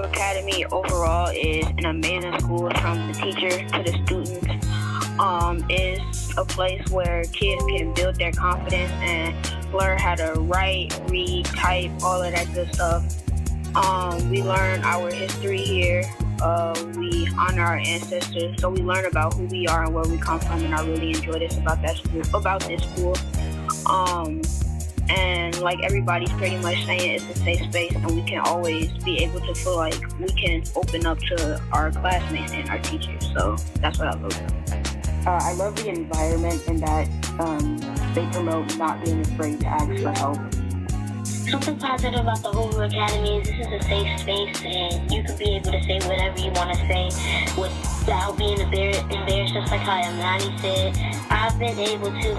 Academy overall is an amazing school from the teacher to the students. Is a place where kids can build their confidence and learn how to write, read, type, all of that good stuff. We learn our history here. We honor our ancestors, so we learn about who we are and where we come from, and I really enjoy this about this school. And like everybody's pretty much saying, it's a safe space, and we can always be able to feel like we can open up to our classmates and our teachers. So that's what I love. I love the environment and that they promote not being afraid to ask for help. Something positive about the Hoover Academy is this is a safe space, and you can be able to say whatever you want to say without being embarrassed, just like how Imani said. I've been able to,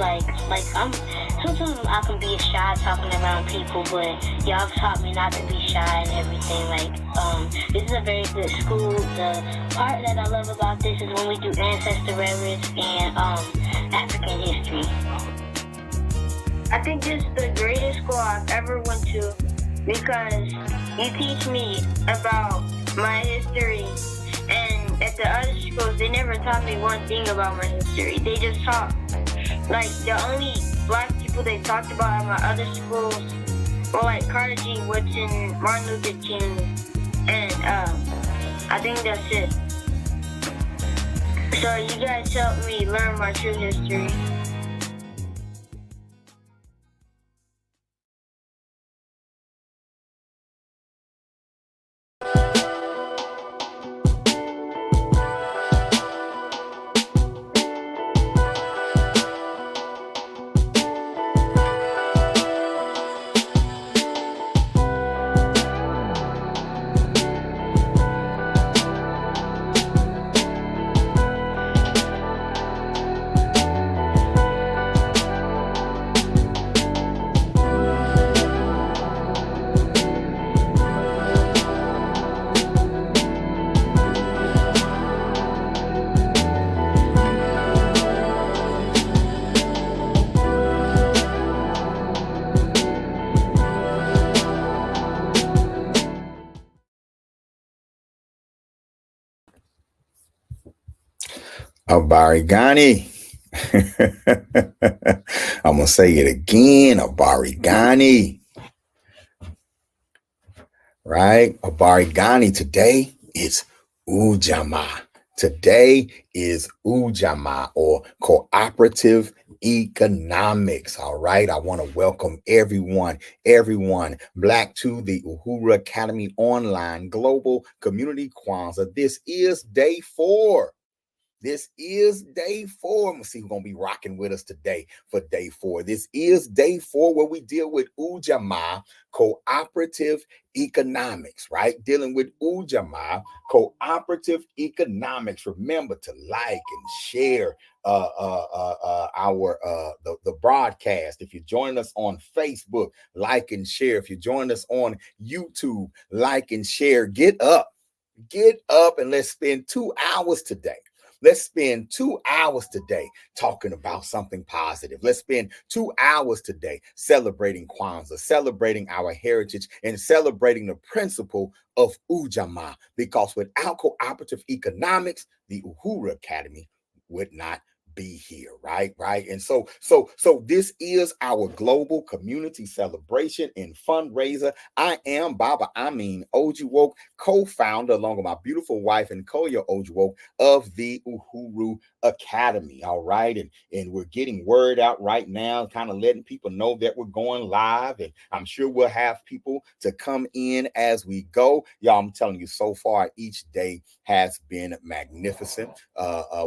sometimes I can be shy talking around people, but y'all have taught me not to be shy and everything. This is a very good school. The part that I love about this is when we do ancestor reverence and African history. I think this is the greatest school I've ever went to because you teach me about my history, and at the other schools they never taught me one thing about my history. They just taught, the only black people they talked about at my other schools were Carter G. Woodson, Martin Luther King, and I think that's it. So you guys helped me learn my true history. Habari Gani. I'm going to say it again. Habari Gani. Right? Habari Gani. Today is UJAMAA. Today is UJAMAA, or Cooperative Economics. All right. I want to welcome everyone Black to the Uhuru Academy Online Global Community Kwanzaa. This is day 4. This is day 4. Let's see who's going to be rocking with us today for day 4. This is day 4 where we deal with UJAMAA, Cooperative Economics, right? Dealing with UJAMAA, Cooperative Economics. Remember to like and share the broadcast. If you're joining us on Facebook, like and share. If you're joining us on YouTube, like and share. Get up and let's spend 2 hours today. Let's spend 2 hours today talking about something positive. Let's spend 2 hours today celebrating Kwanzaa, celebrating our heritage, and celebrating the principle of UJAMAA. Because without cooperative economics, the Uhuru Academy would not be here, right? And so this is our global community celebration and fundraiser. I am Baba Amin Ojuwoke, co-founder, along with my beautiful wife and Koya Ojuwoke, of the Uhuru Academy. All right, and we're getting word out right now, kind of letting people know that we're going live, and I'm sure we'll have people to come in as we go. Y'all, I'm telling you, so far each day has been magnificent.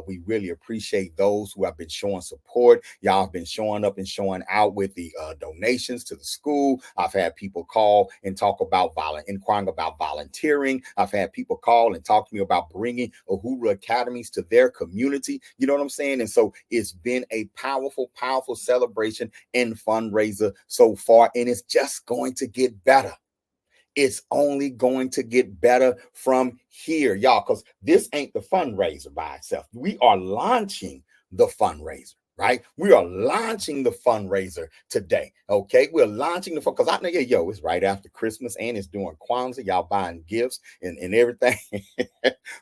We really appreciate those who have been showing support. Y'all have been showing up and showing out with the donations to the school. I've had people call and talk about inquiring about volunteering. I've had people call and talk to me about bringing Uhuru Academies to their community. You know what I'm saying? And so it's been a powerful celebration and fundraiser so far, and it's just going to get better. It's only going to get better from here, y'all, because this ain't the fundraiser by itself. We are launching the fundraiser, right? We are launching the fundraiser today. Okay, we're launching the fund because I know, yo, it's right after Christmas and it's during Kwanzaa. Y'all buying gifts and everything.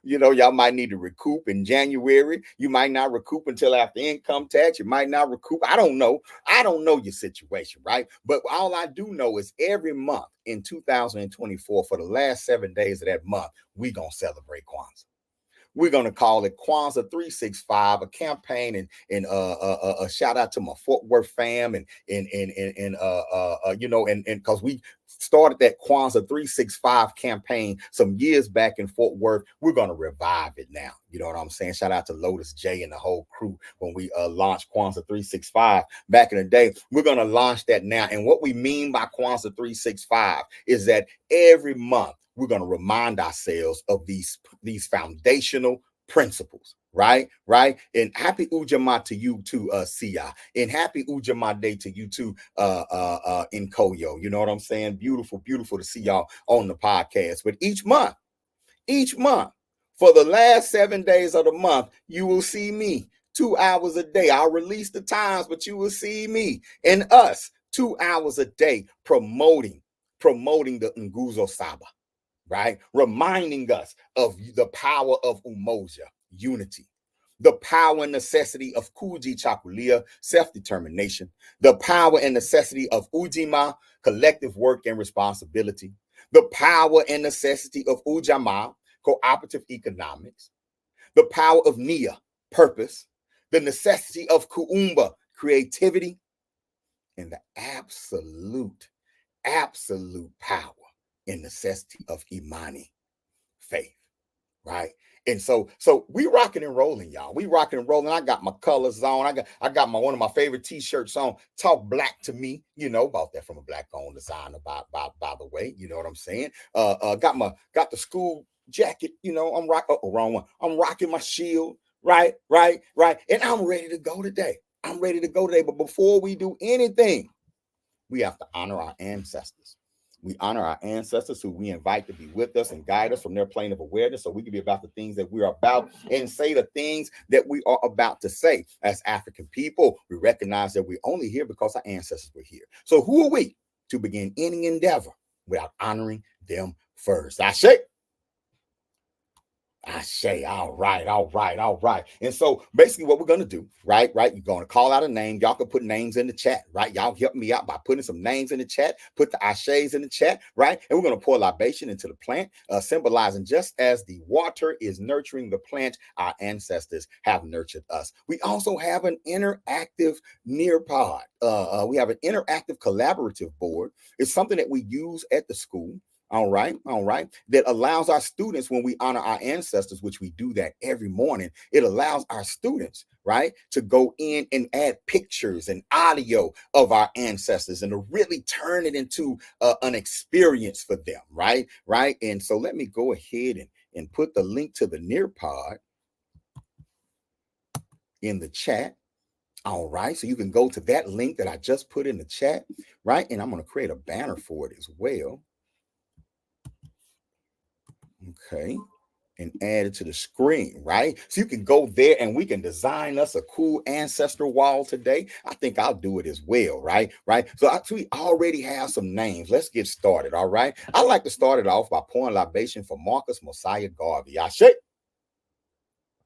Y'all might need to recoup in January. You might not recoup until after income tax. You might not recoup. I don't know. I don't know your situation, right? But all I do know is every month in 2024, for the last 7 days of that month, we're going to celebrate Kwanzaa. We're going to call it Kwanzaa 365, a campaign and a shout out to my Fort Worth fam and because we started that Kwanzaa 365 campaign some years back in Fort Worth. We're going to revive it now. You know what I'm saying? Shout out to Lotus J and the whole crew when we launched Kwanzaa 365 back in the day. We're going to launch that now. And what we mean by Kwanzaa 365 is that every month we're going to remind ourselves of these foundational principles, right? And happy UJAMAA to you too, Sia. And happy UJAMAA Day to you too, in Koyo. You know what I'm saying? Beautiful to see y'all on the podcast. But each month, for the last 7 days of the month, you will see me 2 hours a day. I'll release the times, but you will see me and us 2 hours a day promoting the Nguzo Saba. Right? Reminding us of the power of umoja, unity, the power and necessity of kuji chakulia, self-determination, the power and necessity of ujima, collective work and responsibility, the power and necessity of UJAMAA, cooperative economics, the power of nia, purpose, the necessity of kuumba, creativity, and the absolute power and necessity of imani, faith, right? And so we rocking and rolling, y'all. We rocking and rolling. I got my colors on. I got my one of my favorite t-shirts on. Talk black to me, about that from a black-owned designer, by the way. You know what I'm saying? Got the school jacket, I'm rocking wrong one. I'm rocking my shield, right. And I'm ready to go today. But before we do anything, we have to honor our ancestors. We honor our ancestors who we invite to be with us and guide us from their plane of awareness so we can be about the things that we're about and say the things that we are about to say. As African people, we recognize that we're only here because our ancestors were here. So who are we to begin any endeavor without honoring them first? I say, all right. And so basically what we're going to do, right? You're going to call out a name. Y'all can put names in the chat, right? Y'all help me out by putting some names in the chat, put the ashes in the chat, right? And we're going to pour libation into the plant, symbolizing just as the water is nurturing the plant, our ancestors have nurtured us. We also have an interactive Nearpod. We have an interactive collaborative board. It's something that we use at the school. All right. That allows our students, when we honor our ancestors, which we do that every morning, it allows our students, right, to go in and add pictures and audio of our ancestors and to really turn it into an experience for them, right? And so let me go ahead and put the link to the Nearpod in the chat. All right. So you can go to that link that I just put in the chat, right? And I'm going to create a banner for it as well. Okay, and add it to the screen, right? So you can go there and we can design us a cool ancestor wall today. I think I'll do it as well, right? So we already have some names. Let's get started, all right? I like to start it off by pouring libation for Marcus Mosiah Garvey. Ashe.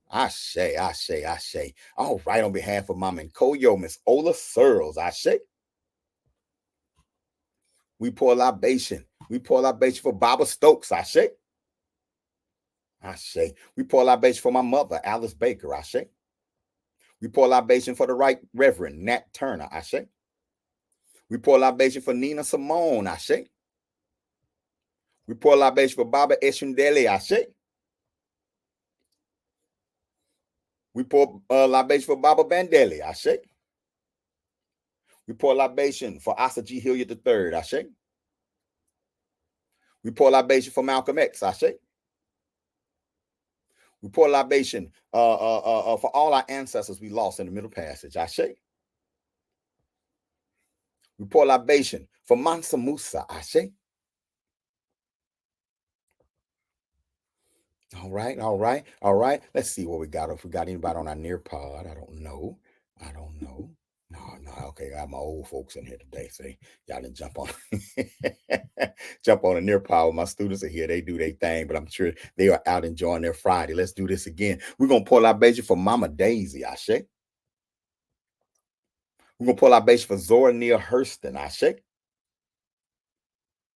All right, on behalf of Mama and Koyo, Miss Ola Searles, Ashe. We pour libation. For Baba Stokes, Ashe. We pour libation for my mother, Alice Baker. Ashe. We pour libation for the Right Reverend Nat Turner. Ashe. We pour libation for Nina Simone. Ashe. We pour libation for Baba Eshundele. Ashe. We pour libation for Baba Bandeli. Ashe. We pour libation for Asa G. Hilliard III. Ashe. We pour libation for Malcolm X. Ashe. We pour libation for all our ancestors we lost in the Middle Passage. Ashe. We pour libation for Mansa Musa. Ashe. All right. Let's see what we got. If we got anybody on our Nearpod, I don't know. I don't know. No. Okay, I got my old folks in here today. Say y'all didn't jump on jump on a near power. My students are here. They do their thing, but I'm sure they are out enjoying their Friday. Let's do this again. We're gonna pull our libation for Mama Daisy. Ashe. We're gonna pull our libation for Zora Neale Hurston. Ashe.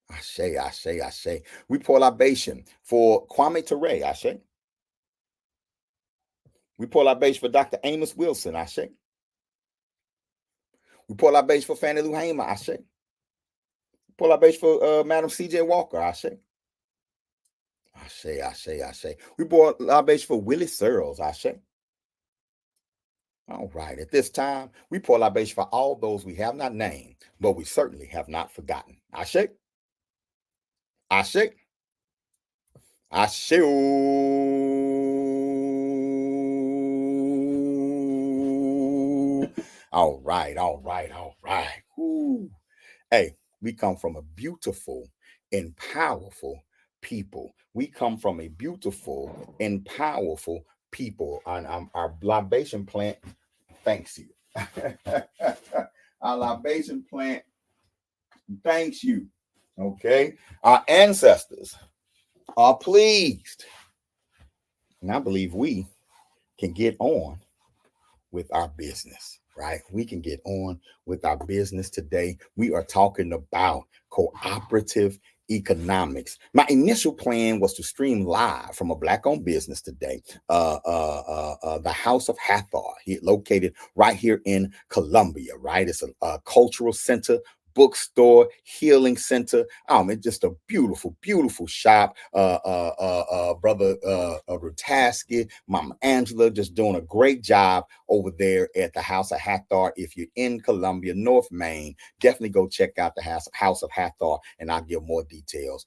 Ashe. We pull our libation for Kwame Ture. Ashe. We pull our libation for Dr. Amos Wilson. Ashe. We pull our libation for Fannie Lou Hamer. Ashe. Pull our base for Madam C.J. Walker. Ashe. We pull our base for Willie Searles. Ashe. All right. At this time, we pull our base for all those we have not named, but we certainly have not forgotten. Ashe. Ashe. Ashe. All right. Ooh. Hey, we come from a beautiful and powerful people. We come from a beautiful and powerful people. And our libation plant thanks you. Our libation plant thanks you. Okay. Our ancestors are pleased. And I believe we can get on with our business, right? We can get on with our business today. We are talking about cooperative economics. My initial plan was to stream live from a Black-owned business today, the House of Hathor, located right here in Columbia, right? It's a cultural center, bookstore, healing center. It's just a beautiful shop. Brother Rutaski, Mama Angela, just doing a great job over there at the House of Hathor. If you're in Columbia, North Main, definitely go check out the House of Hathor, and I'll give more details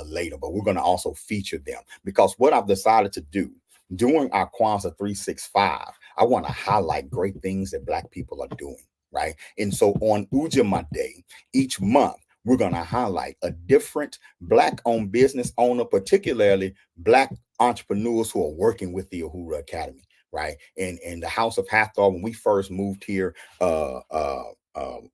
later. But we're going to also feature them, because what I've decided to do during our Kwanzaa 365, I want to highlight great things that Black people are doing. Right. And so on UJAMAA Day, each month, we're going to highlight a different Black-owned business owner, particularly Black entrepreneurs who are working with the Uhuru Academy. Right. And the House of Hathor, when we first moved here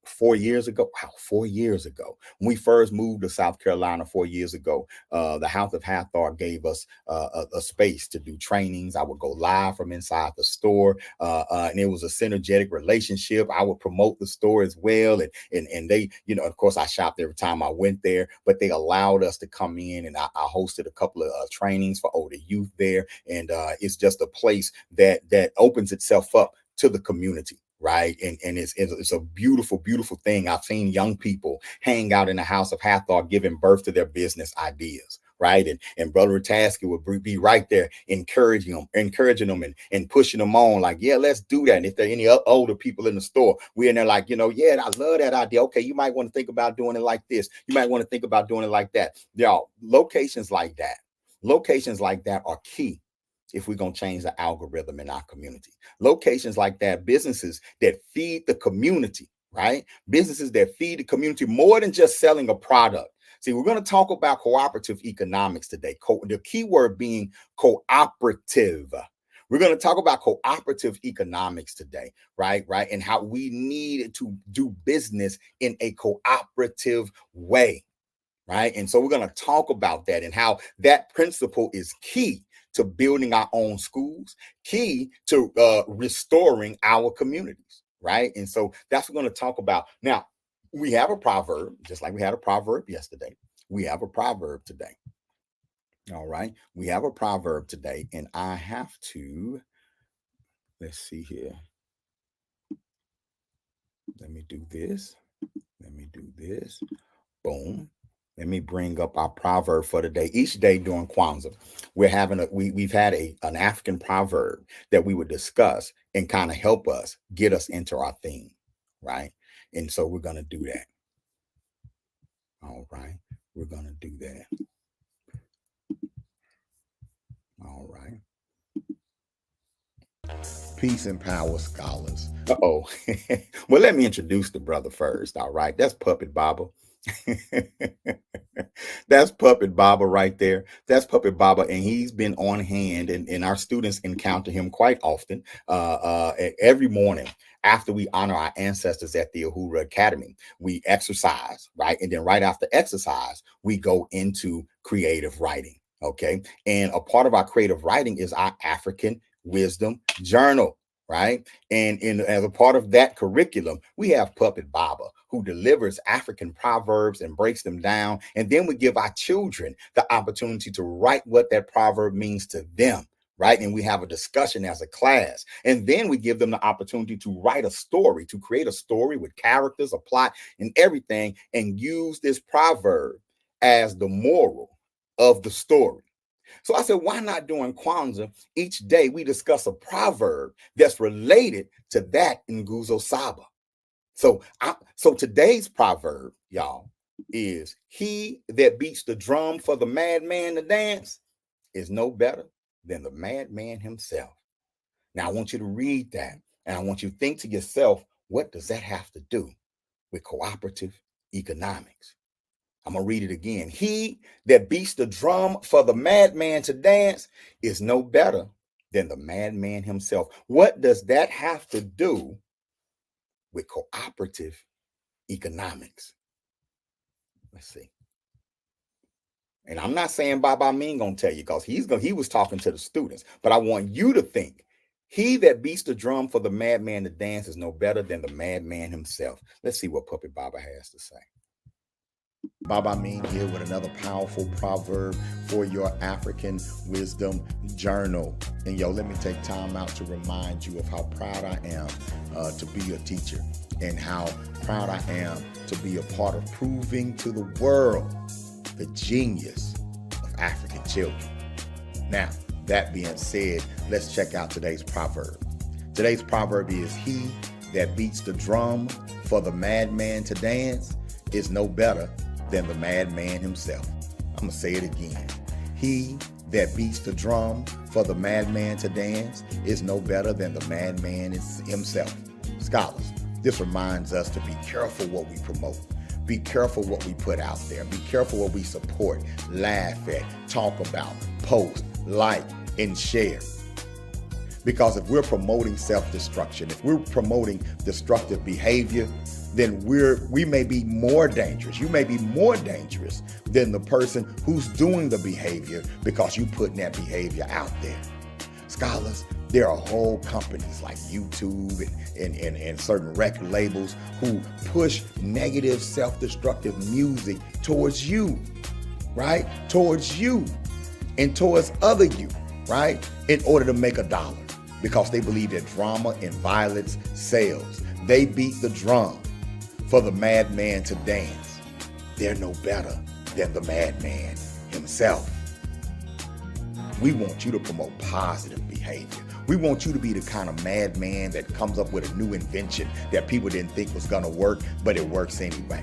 4 years ago. Wow, 4 years ago. When we first moved to South Carolina 4 years ago, the House of Hathor gave us a space to do trainings. I would go live from inside the store, and it was a synergetic relationship. I would promote the store as well, and they, of course, I shopped every time I went there, but they allowed us to come in, and I hosted a couple of trainings for older youth there, and it's just a place that opens itself up to the community. Right. And it's a beautiful thing. I've seen young people hang out in the House of Hathor, giving birth to their business ideas. Right. And Brother Tasker would be right there encouraging them and pushing them on, like, yeah, let's do that. And if there are any older people in the store, we're in there like, yeah, I love that idea. Okay, you might want to think about doing it like this. You might want to think about doing it like that. Y'all, locations like that are key if we're going to change the algorithm in our community. Locations like that, businesses that feed the community, right? Businesses that feed the community more than just selling a product. See, we're going to talk about cooperative economics today. The key word being cooperative. We're going to talk about cooperative economics today, right? And how we need to do business in a cooperative way, right? And so we're going to talk about that and how that principle is key to building our own schools, key to restoring our communities, right? And so that's what we're going to talk about. Now, we have a proverb, just like we had a proverb yesterday. We have a proverb today. All right. We have a proverb today, and I have to, let's see here. Let me do this. Boom. Let me bring up our proverb for today. Each day during Kwanzaa, we've had an African proverb that we would discuss and kind of help us get us into our theme, right? And so we're going to do that. All right. We're going to do that. All right. Peace and power, scholars. Well, let me introduce the brother first. All right. That's Puppet Baba. That's Puppet Baba right there. That's Puppet Baba, and he's been on hand, and our students encounter him quite often. Every morning after we honor our ancestors at the Uhuru Academy, we exercise, right? And then right after exercise, we go into creative writing. Okay. And a part of our creative writing is our African Wisdom Journal, right? And as a part of that curriculum, we have Puppet Baba, who delivers African proverbs and breaks them down. And then we give our children the opportunity to write what that proverb means to them, right? And we have a discussion as a class. And then we give them the opportunity to write a story, to create a story with characters, a plot, and everything, and use this proverb as the moral of the story. So I said, why not during Kwanzaa, each day we discuss a proverb that's related to that Nguzo Saba. So today's proverb, y'all, is he that beats the drum for the madman to dance is no better than the madman himself. Now I want you to read that, and I want you to think to yourself, what does that have to do with cooperative economics? I'm going to read it again. He that beats the drum for the madman to dance is no better than the madman himself. What does that have to do with cooperative economics? Let's see. And I'm not saying Baba Mean gonna tell you, because he was talking to the students, but I want you to think, he that beats the drum for the madman to dance is no better than the madman himself. Let's see what Puppet Baba has to say. Baba Mean here with another powerful proverb for your African Wisdom Journal. And let me take time out to remind you of how proud I am to be your teacher, and how proud I am to be a part of proving to the world the genius of African children. Now, that being said, let's check out today's proverb. Today's proverb is, he that beats the drum for the madman to dance is no better than the madman himself. I'm going to say it again. He that beats the drum for the madman to dance is no better than the madman himself. Scholars, this reminds us to be careful what we promote. Be careful what we put out there. Be careful what we support, laugh at, talk about, post, like, and share. Because if we're promoting self-destruction, if we're promoting destructive behavior, then we may be more dangerous. You may be more dangerous than the person who's doing the behavior, because you putting that behavior out there. Scholars, there are whole companies like YouTube and certain record labels who push negative, self-destructive music towards you, right? Towards you and towards other you, right? In order to make $1, because they believe that drama and violence sells. They beat the drum for the madman to dance. They're no better than the madman himself. We want you to promote positive behavior. We want you to be the kind of madman that comes up with a new invention that people didn't think was gonna work, but it works anyway.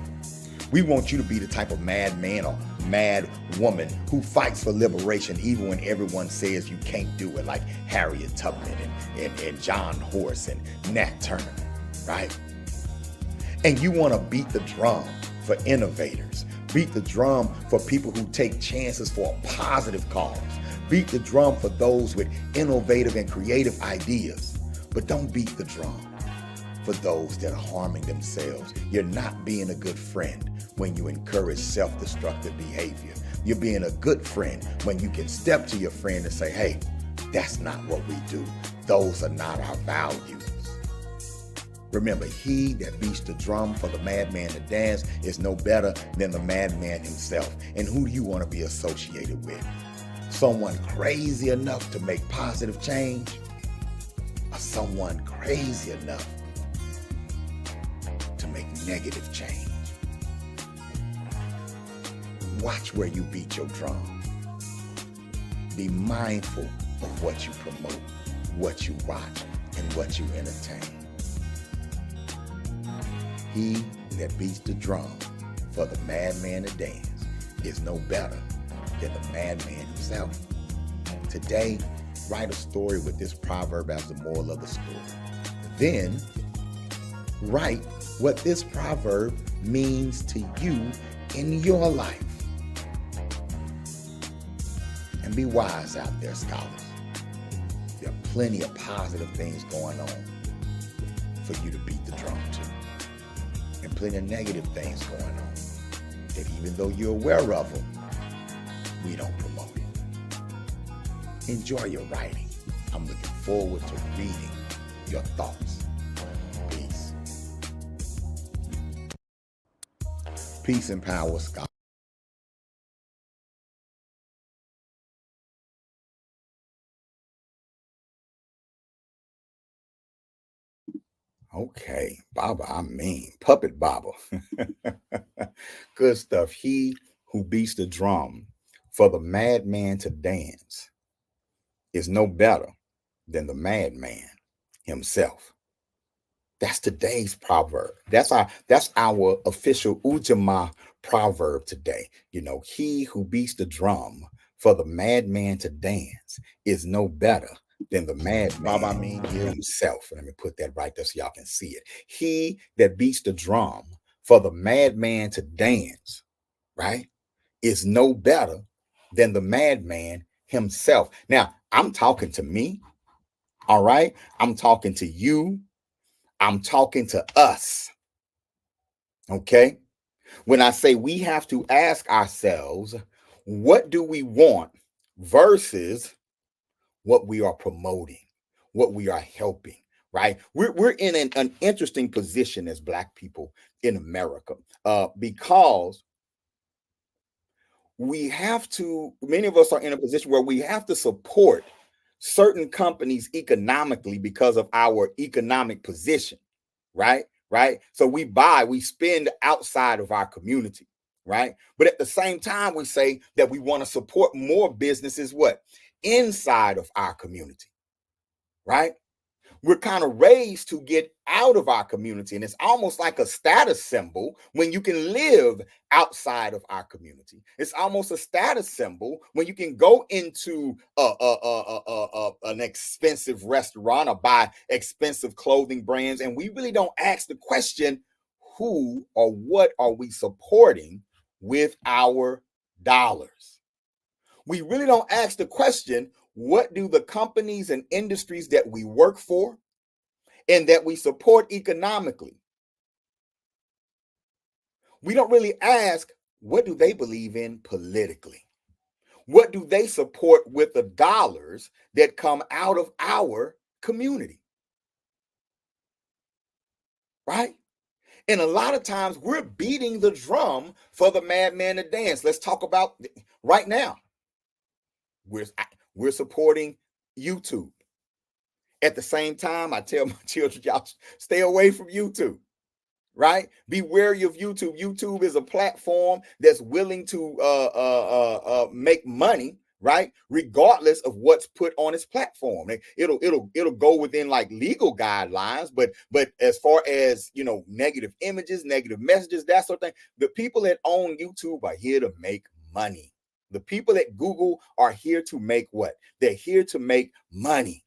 We want you to be the type of madman or mad woman who fights for liberation even when everyone says you can't do it, like Harriet Tubman and John Horse and Nat Turner, right? And you want to beat the drum for innovators. Beat the drum for people who take chances for a positive cause. Beat the drum for those with innovative and creative ideas. But don't beat the drum for those that are harming themselves. You're not being a good friend when you encourage self-destructive behavior. You're being a good friend when you can step to your friend and say, hey, that's not what we do. Those are not our values. Remember, he that beats the drum for the madman to dance is no better than the madman himself. And who do you want to be associated with? Someone crazy enough to make positive change, or someone crazy enough to make negative change? Watch where you beat your drum. Be mindful of what you promote, what you watch, and what you entertain. He that beats the drum for the madman to dance is no better than the madman himself. Today, write a story with this proverb as the moral of the story. Then, write what this proverb means to you in your life. And be wise out there, scholars. There are plenty of positive things going on for you to beat the drum to. And plenty of negative things going on that even though you're aware of them, we don't promote it. Enjoy your writing. I'm looking forward to reading your thoughts. Peace. Peace and power, scholars. Okay, Baba, I mean, Puppet Baba. Good stuff. He who beats the drum for the madman to dance is no better than the madman himself. That's today's proverb. That's our official UJAMAA proverb today. You know, he who beats the drum for the madman to dance is no better than the madman himself. Let me put that right there so y'all can see it. He that beats the drum for the madman to dance, right, is no better than the madman himself. Now, I'm talking to me, all right? I'm talking to you. I'm talking to us, okay? When I say we have to ask ourselves, what do we want versus what we are promoting, what we are helping, right? We're in an interesting position as Black people in America because we have to, many of us are in a position where we have to support certain companies economically because of our economic position, right? Right. So we spend outside of our community, right? But at the same time, we say that we want to support more businesses, what? Inside of our community, right? We're kind of raised to get out of our community. And it's almost like a status symbol when you can live outside of our community. It's almost a status symbol when you can go into an expensive restaurant or buy expensive clothing brands. And we really don't ask the question, who or what are we supporting with our dollars? We really don't ask the question, what do the companies and industries that we work for and that we support economically, we don't really ask, what do they believe in politically? What do they support with the dollars that come out of our community? Right? And a lot of times we're beating the drum for the madman to dance. Let's talk about right now. We're supporting YouTube. At the same time, I tell my children, y'all stay away from YouTube, right? Be wary of YouTube. YouTube is a platform that's willing to make money, right? Regardless of what's put on its platform. It'll go within like legal guidelines, but as far as, you know, negative images, negative messages, that sort of thing, the people that own YouTube are here to make money. The people at Google are here to make what? They're here to make money.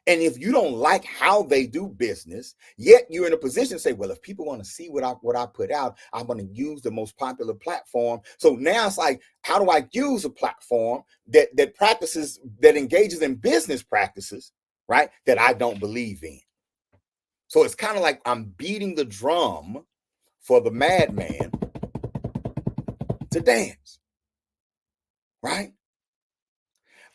And if you don't like how they do business, yet you're in a position to say, well, if people want to see what I put out, I'm going to use the most popular platform. So now it's like, how do I use a platform that engages in business practices, right, that I don't believe in? So it's kind of like I'm beating the drum for the madman to dance, right?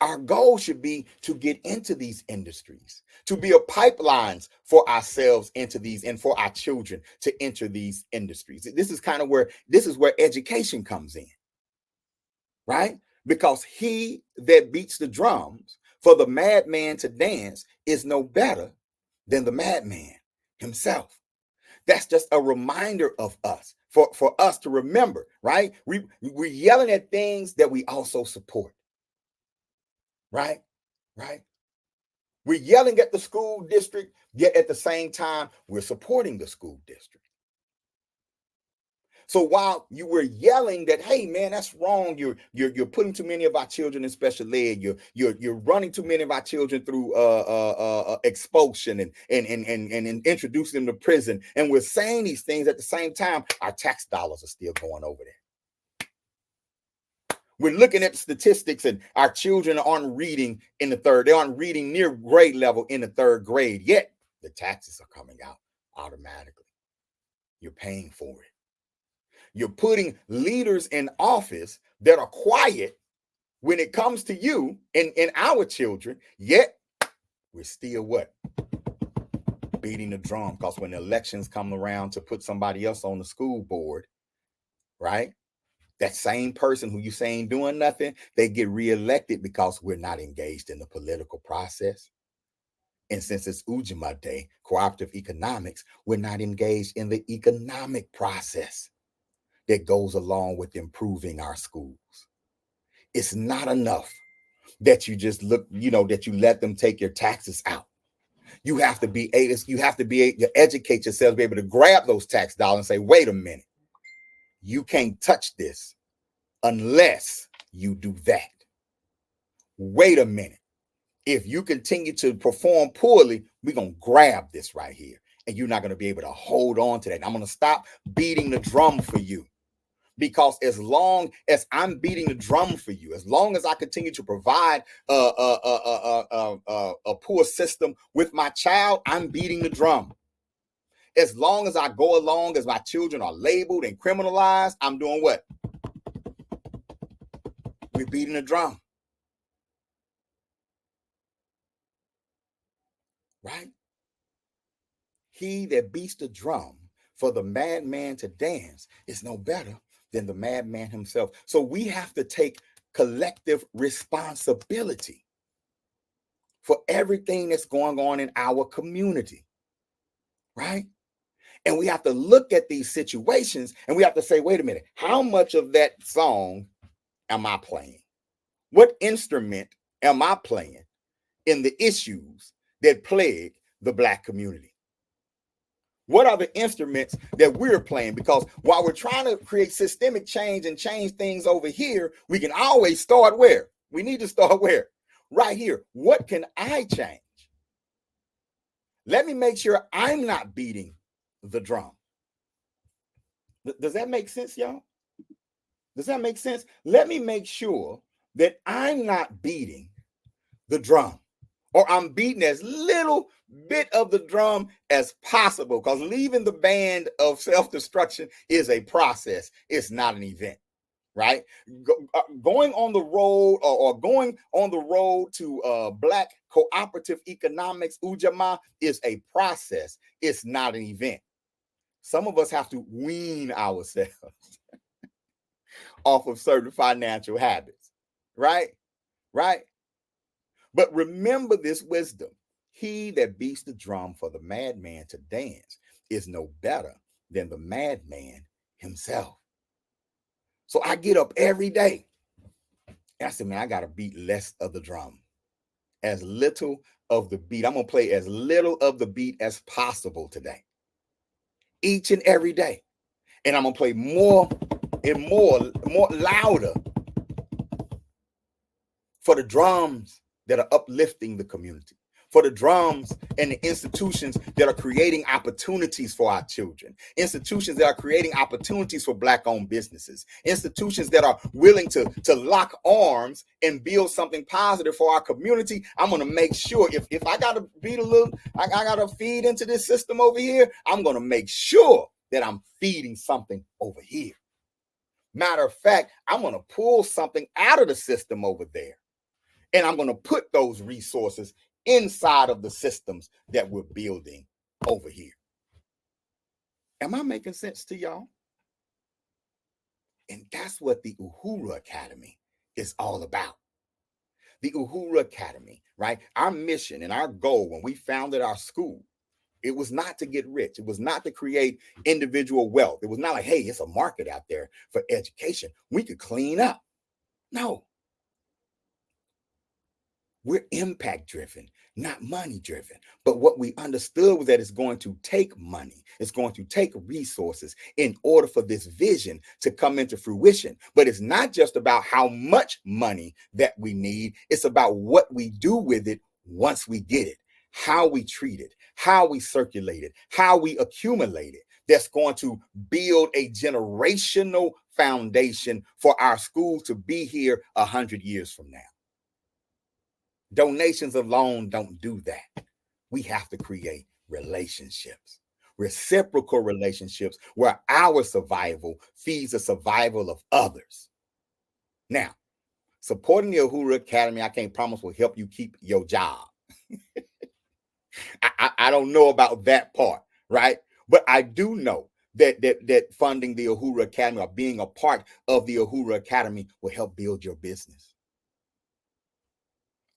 Our goal should be to get into these industries, to be a pipelines for ourselves into these and for our children to enter these industries. This is where education comes in, right? Because he that beats the drums for the madman to dance is no better than the madman himself. That's just a reminder of us, for us to remember, right? We're yelling at things that we also support. Right? We're yelling at the school district, yet at the same time, we're supporting the school district. So while you were yelling that, hey man, that's wrong, you're putting too many of our children in special ed, you're running too many of our children through expulsion and introducing them to prison, and we're saying these things at the same time, our tax dollars are still going over there. We're looking at statistics and our children aren't reading in the third. They aren't reading near grade level in the third grade. Yet the taxes are coming out automatically. You're paying for it. You're putting leaders in office that are quiet when it comes to you and our children. Yet we're still what? Beating the drum, because when the elections come around to put somebody else on the school board, right? That same person who you say ain't doing nothing, they get reelected because we're not engaged in the political process. And since it's UJAMAA Day, cooperative economics, we're not engaged in the economic process that goes along with improving our schools. It's not enough that you just look, that you let them take your taxes out. You have to be able to educate yourself, be able to grab those tax dollars and say, wait a minute, you can't touch this unless you do that. Wait a minute. If you continue to perform poorly, we're going to grab this right here. And you're not going to be able to hold on to that. I'm going to stop beating the drum for you. Because as long as I'm beating the drum for you, as long as I continue to provide a poor system with my child, I'm beating the drum. As long as I go along, as my children are labeled and criminalized, I'm doing what? We're beating the drum. Right? He that beats the drum for the madman to dance is no better than the madman himself. So we have to take collective responsibility for everything that's going on in our community, right? And we have to look at these situations and we have to say, wait a minute, how much of that song am I playing? What instrument am I playing in the issues that plague the Black community? What are the instruments that we're playing? Because while we're trying to create systemic change and change things over here, we can always start where? We need to start where? Right here. What can I change? Let me make sure I'm not beating the drum. Does that make sense, y'all? Does that make sense? Let me make sure that I'm not beating the drum, or I'm beating as little bit of the drum as possible, because leaving the band of self-destruction is a process. It's not an event, right? Going on the road or going on the road to Black cooperative economics, UJAMAA, is a process. It's not an event. Some of us have to wean ourselves off of certain financial habits, right? Right? But remember this wisdom. He that beats the drum for the madman to dance is no better than the madman himself. So I get up every day and I say, man, I got to beat less of the drum. As little of the beat. I'm going to play as little of the beat as possible today. Each and every day. And I'm going to play more and more louder for the drums that are uplifting the community, for the drums and the institutions that are creating opportunities for our children, institutions that are creating opportunities for Black-owned businesses, institutions that are willing to lock arms and build something positive for our community. I'm going to make sure if I got to beat a little, I got to feed into this system over here, I'm going to make sure that I'm feeding something over here. Matter of fact, I'm going to pull something out of the system over there. And I'm going to put those resources inside of the systems that we're building over here. Am I making sense to y'all? And that's what the Uhuru Academy is all about. The Uhuru Academy, right? Our mission and our goal when we founded our school, it was not to get rich. It was not to create individual wealth. It was not like, hey, it's a market out there for education. We could clean up. No. We're impact driven, not money driven. But what we understood was that it's going to take money. It's going to take resources in order for this vision to come into fruition. But it's not just about how much money that we need. It's about what we do with it once we get it, how we treat it, how we circulate it, how we accumulate it. That's going to build a generational foundation for our schools to be here 100 years from now. Donations alone don't do that. We have to create relationships, reciprocal relationships where our survival feeds the survival of others. Now, supporting the Uhuru Academy, I can't promise will help you keep your job. I don't know about that part, right? But I do know that funding the Uhuru Academy or being a part of the Uhuru Academy will help build your business.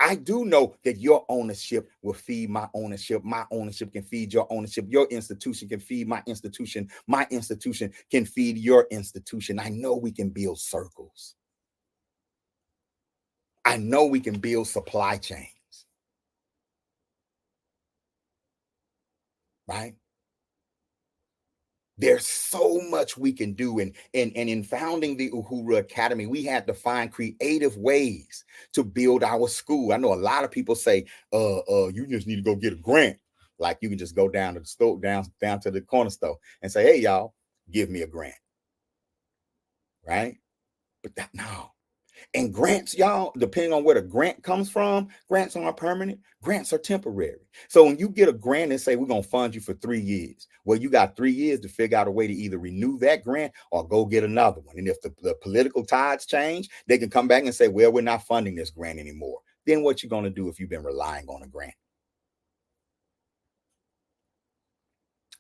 I do know that your ownership will feed my ownership can feed your ownership, your institution can feed my institution can feed your institution. I know we can build circles. I know we can build supply chains, right? There's so much we can do. And in founding the Uhuru Academy, we had to find creative ways to build our school. I know a lot of people say, you just need to go get a grant. Like you can just go down to the store, down to the corner store and say, hey, y'all, give me a grant. Right? But no. And grants, y'all, depending on where the grant comes from, grants aren't permanent. Grants are temporary. So when you get a grant and say, we're going to fund you for 3 years, well, you got 3 years to figure out a way to either renew that grant or go get another one. And if the political tides change, they can come back and say, well, we're not funding this grant anymore. Then what you going to do if you've been relying on a grant?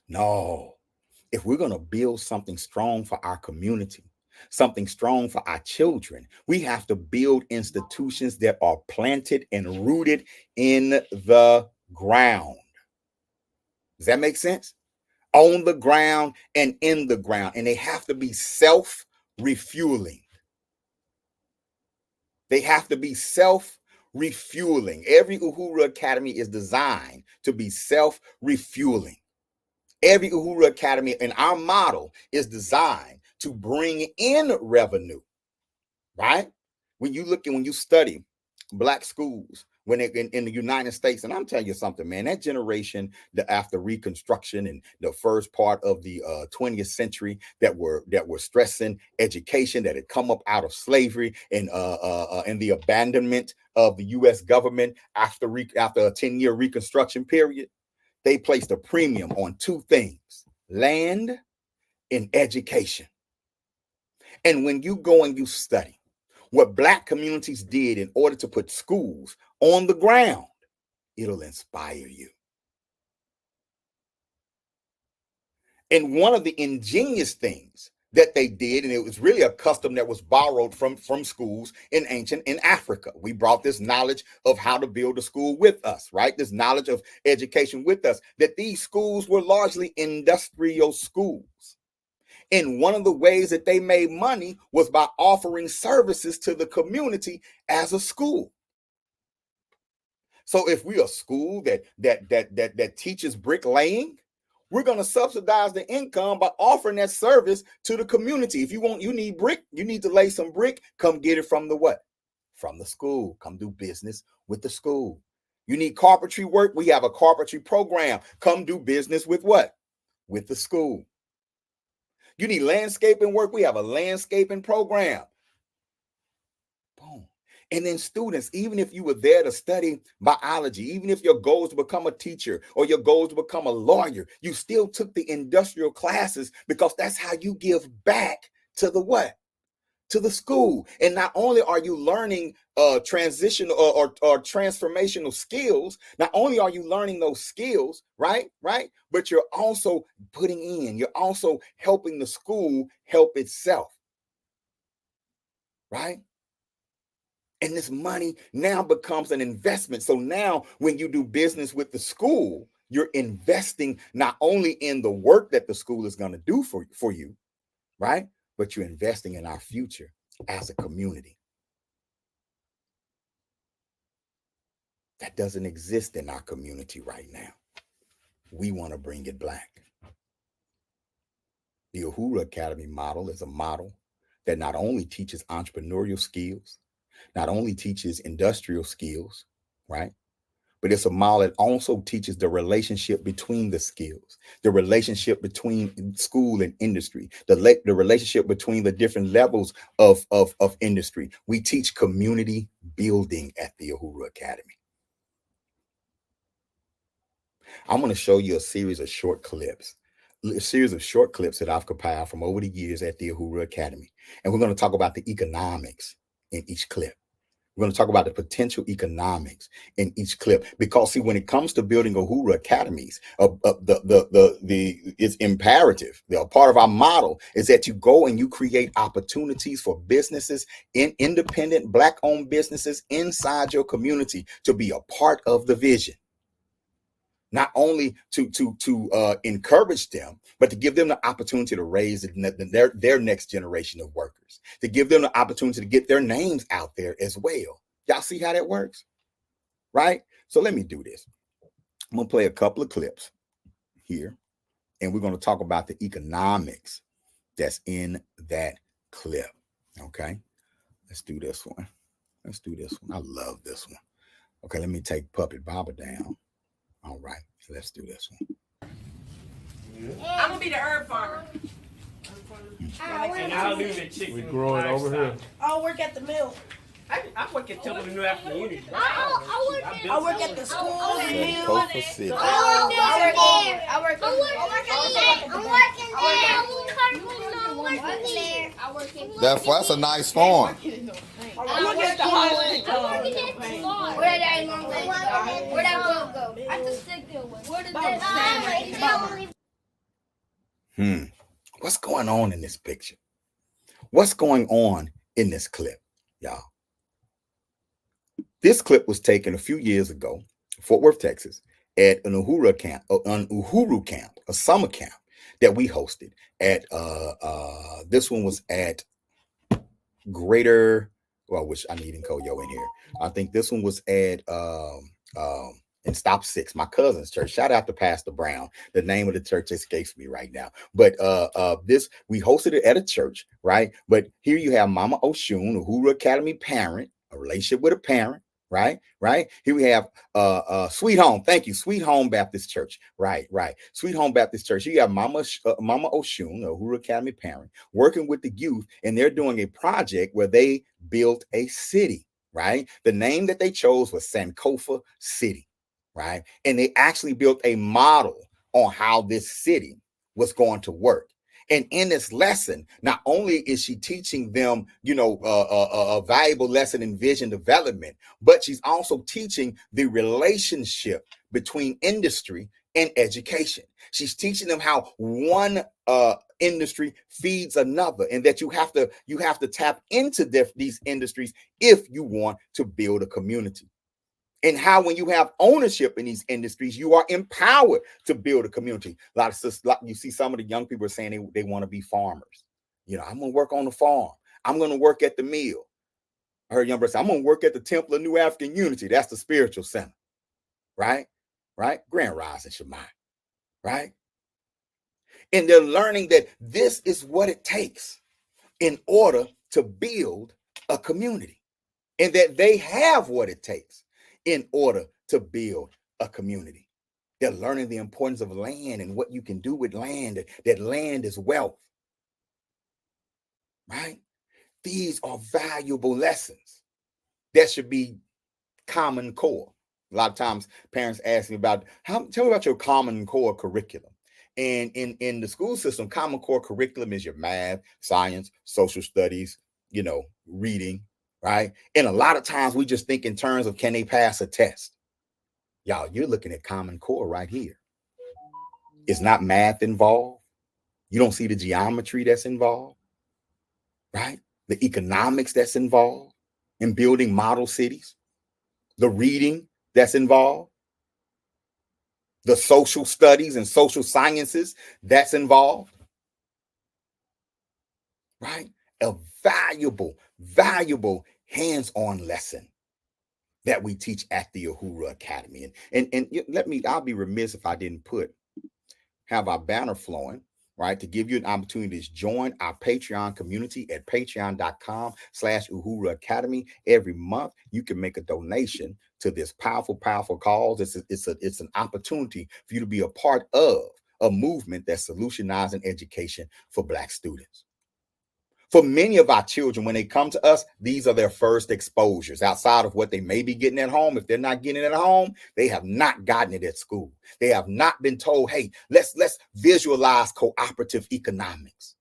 No. If we're going to build something strong for our community, something strong for our children, we have to build institutions that are planted and rooted in the ground. Does that make sense? On the ground and in the ground. And they have to be self-refueling. They have to be self-refueling. Every Uhuru Academy is designed to be self-refueling. Every Uhuru Academy and our model is designed to bring in revenue, right? When you study Black schools when in the United States, and I'm telling you something, man, that generation after Reconstruction and the first part of the 20th century that were stressing education, that had come up out of slavery and the abandonment of the U.S. government after a 10-year Reconstruction period, they placed a premium on two things: land and education. And when you go and you study what Black communities did in order to put schools on the ground, it'll inspire you. And one of the ingenious things that they did, and it was really a custom that was borrowed from schools in Africa. We brought this knowledge of how to build a school with us, right? This knowledge of education with us, that these schools were largely industrial schools. And one of the ways that they made money was by offering services to the community as a school. So if we're a school that teaches bricklaying, we're going to subsidize the income by offering that service to the community. If you need brick, you need to lay some brick, come get it from the what? From the school. Come do business with the school. You need carpentry work, we have a carpentry program. Come do business with what? With the school. You need landscaping work, we have a landscaping program. Boom. And then students, even if you were there to study biology, even if your goal is to become a teacher or your goal is to become a lawyer, you still took the industrial classes because that's how you give back to the what? To the school. And not only are you learning transitional or transformational skills, not only are you learning those skills, right? But you're also you're also helping the school help itself, right? And this money now becomes an investment. So now when you do business with the school, you're investing not only in the work that the school is going to do for you, right? But you're investing in our future as a community. That doesn't exist in our community right now. We want to bring it back. The Uhuru Academy model is a model that not only teaches entrepreneurial skills, not only teaches industrial skills, right? but it's a model that also teaches the relationship between the skills, the relationship between school and industry, the relationship between the different levels of industry. We teach community building at the Uhuru Academy. I'm going to show you a series of short clips that I've compiled from over the years at the Uhuru Academy. And we're going to talk about the economics in each clip. We're going to talk about the potential economics in each clip, because see, when it comes to building Uhuru Academies, it's imperative. Part of our model is that you go and you create opportunities for businesses, independent Black-owned businesses inside your community to be a part of the vision. Not only to encourage them, but to give them the opportunity to raise their next generation of workers, to give them the opportunity to get their names out there as well. Y'all see how that works, right? So let me do this. I'm gonna play a couple of clips here, and we're gonna talk about the economics that's in that clip. Okay, let's do this one. I love this one. Okay, let me take Puppet Baba down. All right, let's do this one. I'm gonna be the herb farmer. And I'll do the chicken. We growing over here. I'll work at the mill. I work at Temple New African Unity. I work at the school. Sankofa City. I work there. That's a nice farm. I work at the hospital. Where that will go? I just stick there. Where did that? What's going on in this picture? What's going on in this clip, y'all? This clip was taken a few years ago, Fort Worth, Texas, at an Uhuru camp, a summer camp that we hosted at. This one was at Greater. Well, which I need Nkoyo in here. I think this one was at in Stop 6, my cousin's church. Shout out to Pastor Brown. The name of the church escapes me right now. But this, we hosted it at a church, right? But here you have Mama Oshun, Uhuru Academy parent, a relationship with a parent, right? Here we have Sweet Home. Thank you, Sweet Home Baptist Church. Right. Sweet Home Baptist Church. You have Mama Oshun, a Uhuru Academy parent, working with the youth, and they're doing a project where they built a city, right? The name that they chose was Sankofa City. Right. And they actually built a model on how this city was going to work. And in this lesson, not only is she teaching them, a valuable lesson in vision development, but she's also teaching the relationship between industry and education. She's teaching them how one industry feeds another, and that you have to tap into these industries if you want to build a community. And how, when you have ownership in these industries, you are empowered to build a community. You see some of the young people are saying they want to be farmers. I'm going to work on the farm. I'm going to work at the mill. I heard young brother say, I'm going to work at the Temple of New African Unity. That's the spiritual center. Right? Grand Rising Shemai. Right? And they're learning that this is what it takes in order to build a community, and that they have what it takes in order to build a community. They're learning the importance of land and what you can do with land, that land is wealth, right? These are valuable lessons that should be common core. A lot of times parents ask me about, tell me about your common core curriculum. And in the school system, common core curriculum is your math, science, social studies, reading, right? And a lot of times we just think in terms of, can they pass a test? Y'all, you're looking at common core right here. It's not math involved. You don't see the geometry that's involved, right? The economics that's involved in building model cities, the reading that's involved, the social studies and social sciences that's involved, right? A valuable hands-on lesson that we teach at the Uhuru Academy. And I'll be remiss if I didn't have our banner flowing, right? To give you an opportunity to join our Patreon community at patreon.com/Uhuru Academy. Every month, you can make a donation to this powerful, powerful cause. It's an opportunity for you to be a part of a movement that's solutionizing education for Black students. For many of our children, when they come to us, these are their first exposures outside of what they may be getting at home. If they're not getting it at home, they have not gotten it at school. They have not been told, hey, let's visualize cooperative economics,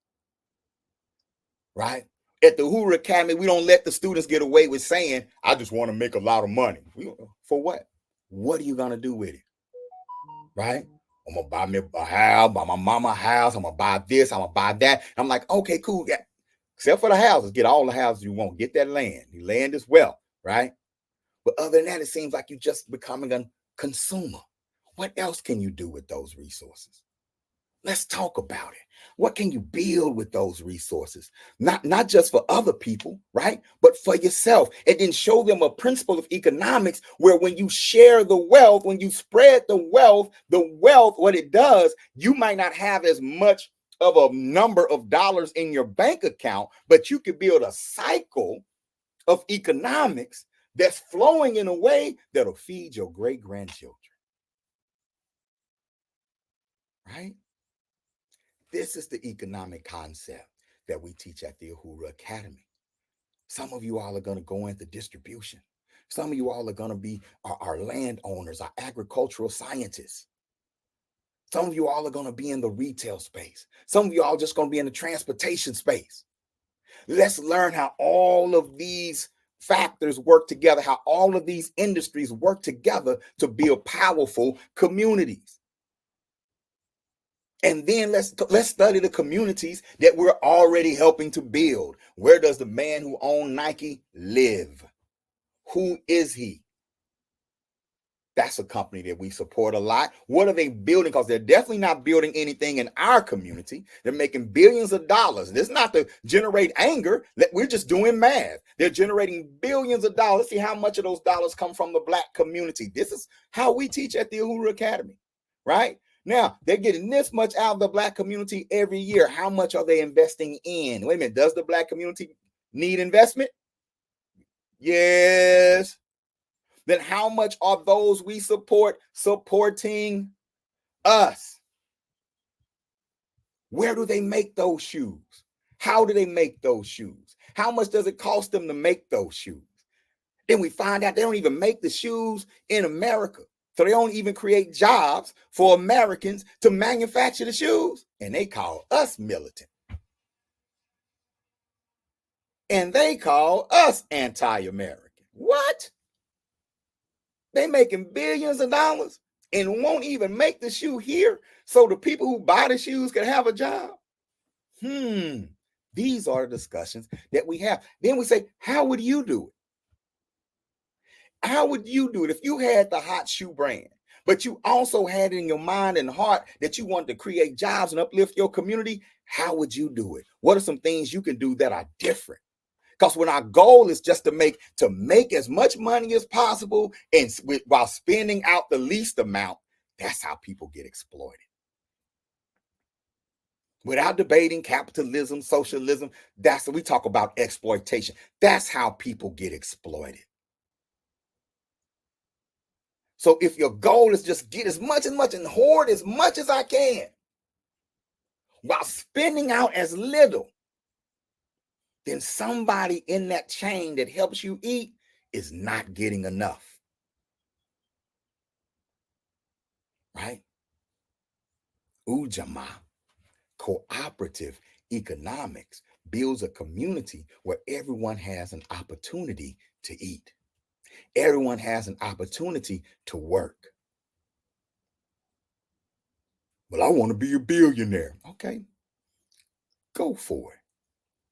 right? At the Uhuru Academy, we don't let the students get away with saying, I just want to make a lot of money. For what? What are you going to do with it, right? I'm going to buy me a house, buy my mama a house. I'm going to buy this, I'm going to buy that. I'm like, okay, cool. Yeah. Except for the houses, get all the houses you want. Get that land. The land is wealth, right? But other than that, it seems like you're just becoming a consumer. What else can you do with those resources? Let's talk about it. What can you build with those resources? Not just for other people, right? But for yourself. And then show them a principle of economics where when you share the wealth, when you spread the wealth, what it does, you might not have as much of a number of dollars in your bank account, but you could build a cycle of economics that's flowing in a way that'll feed your great-grandchildren, right? This is the economic concept that we teach at the Uhuru Academy. Some of you all are going to go into distribution. Some of you all are going to be our landowners, our agricultural scientists. Some of you all are going to be in the retail space. Some of you all are just going to be in the transportation space. Let's learn how all of these factors work together, how all of these industries work together to build powerful communities. And then let's study the communities that we're already helping to build. Where does the man who owned Nike live? Who is he? That's a company that we support a lot. What are they building? Because they're definitely not building anything in our community. They're making billions of dollars. This is not to generate anger. We're just doing math. They're generating billions of dollars. See how much of those dollars come from the Black community. This is how we teach at the Uhuru Academy, right? Now, they're getting this much out of the Black community every year. How much are they investing in? Wait a minute. Does the Black community need investment? Yes. Then how much are those we support supporting us? Where do they make those shoes? How do they make those shoes? How much does it cost them to make those shoes? Then we find out they don't even make the shoes in America. So they don't even create jobs for Americans to manufacture the shoes. And they call us militant. And they call us anti-American. What? They making billions of dollars and won't even make the shoe here so the people who buy the shoes can have a job. These are the discussions that we have. Then we say, how would you do it? How would you do it if you had the hot shoe brand, but you also had in your mind and heart that you wanted to create jobs and uplift your community? How would you do it? What are some things you can do that are different? Because when our goal is just to make as much money as possible and while spending out the least amount, that's how people get exploited. Without debating capitalism, socialism, that's what we talk about, exploitation. That's how people get exploited. So if your goal is just get as much and hoard as much as I can while spending out as little, then somebody in that chain that helps you eat is not getting enough. Right? UJAMAA, cooperative economics, builds a community where everyone has an opportunity to eat. Everyone has an opportunity to work. Well, I want to be a billionaire. Okay, go for it.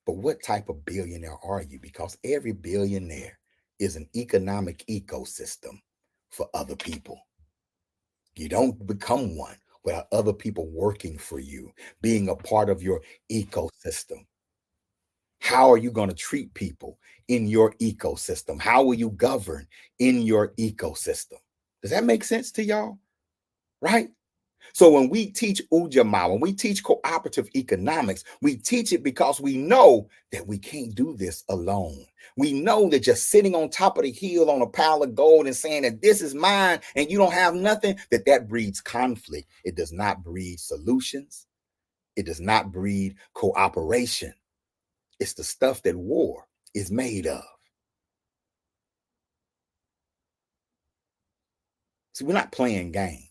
But what type of billionaire are you? Because every billionaire is an economic ecosystem for other people. You don't become one without other people working for you, being a part of your ecosystem. How are you going to treat people in your ecosystem? How will you govern in your ecosystem? Does that make sense to y'all? Right? So when we teach UJAMAA, when we teach cooperative economics, we teach it because we know that we can't do this alone. We know that just sitting on top of the hill on a pile of gold and saying that this is mine and you don't have nothing, that breeds conflict. It does not breed solutions. It does not breed cooperation. It's the stuff that war is made of. See, we're not playing games.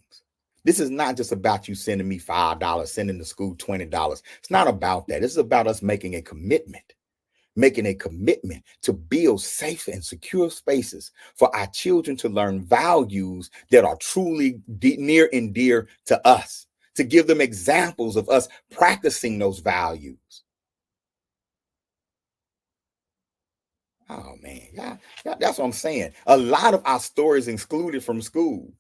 This is not just about you sending me $5, sending the school $20. It's not about that. This is about us making a commitment to build safe and secure spaces for our children to learn values that are truly near and dear to us, to give them examples of us practicing those values. Oh, man, yeah, that's what I'm saying. A lot of our stories excluded from school,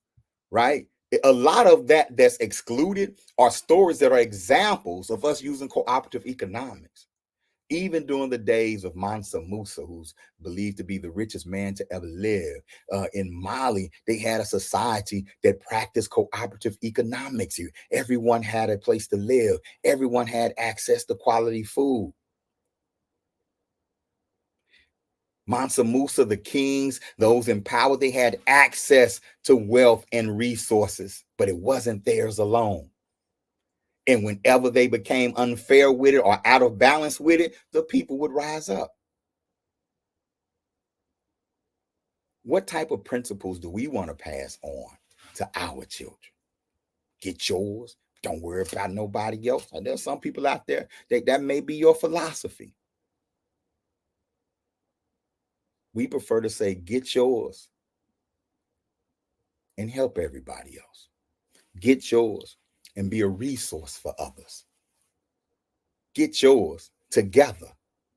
right? A lot of that's excluded are stories that are examples of us using cooperative economics. Even during the days of Mansa Musa, who's believed to be the richest man to ever live, in Mali, they had a society that practiced cooperative economics. Everyone had a place to live. Everyone had access to quality food. Mansa Musa, the kings, those in power, they had access to wealth and resources, but it wasn't theirs alone. And whenever they became unfair with it or out of balance with it, the people would rise up. What type of principles do we want to pass on to our children? Get yours. Don't worry about nobody else. And there's some people out there that may be your philosophy. We prefer to say, get yours and help everybody else. Get yours and be a resource for others. Get yours together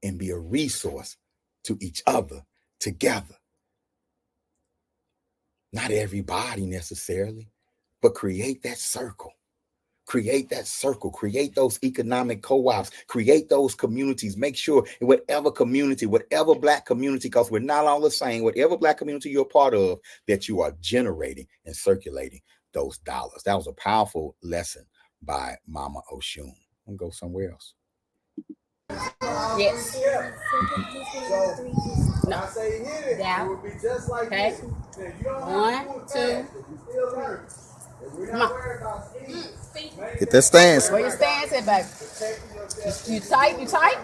and be a resource to each other together. Not everybody necessarily, but create that circle. Create that circle, create those economic co-ops, create those communities. Make sure in whatever community, whatever Black community, because we're not all the same, whatever Black community you're part of, that you are generating and circulating those dollars. That was a powerful lesson by Mama Oshun. I'm gonna go somewhere else. Yes. No. Down. Okay. 1, 2. Come on. Get that stance. Where your stance at, baby? You tight? You tight?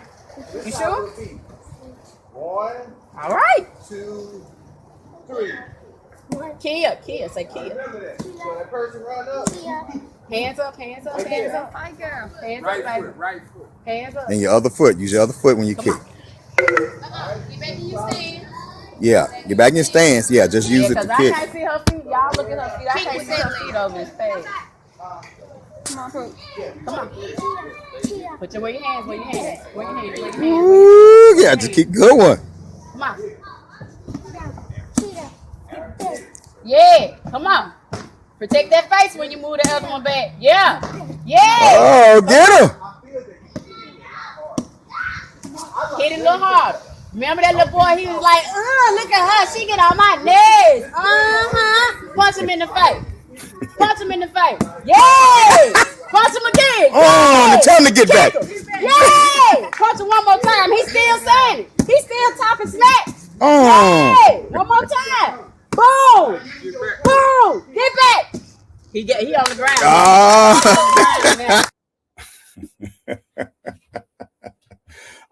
You sure? 1, All right. 2, 3. Kia, say Kia. Remember that. So that person run up. Hands up, hands up, hands up. Hi, girl. Hands up, baby. Right foot. Hands up. And your other foot. Use your other foot when you kick. Get back in your stand. Yeah, get back in your stance. Yeah, just use it to I kick. can't see her feet. Y'all look at her feet. I can't see her feet over this page. Come on, Pooh. Come on. Put where your hands, where your hands. Where your hands, where your hands. Ooh, yeah, just keep going. Come on. Yeah, come on. Protect that face when you move the other one back. Yeah. Yeah. Oh, get her. Hit it a little harder. Remember that little boy? He was like, look at her. She get on my nerves. Punch him in the face. Punch him in the face. Yay! Punch him again. Oh, tell him to get back. Yay! Punch him one more time. He's still saying it. He's still talking smack. Oh. Yay! One more time. Boom! Boom! Get back! He on the ground. Oh.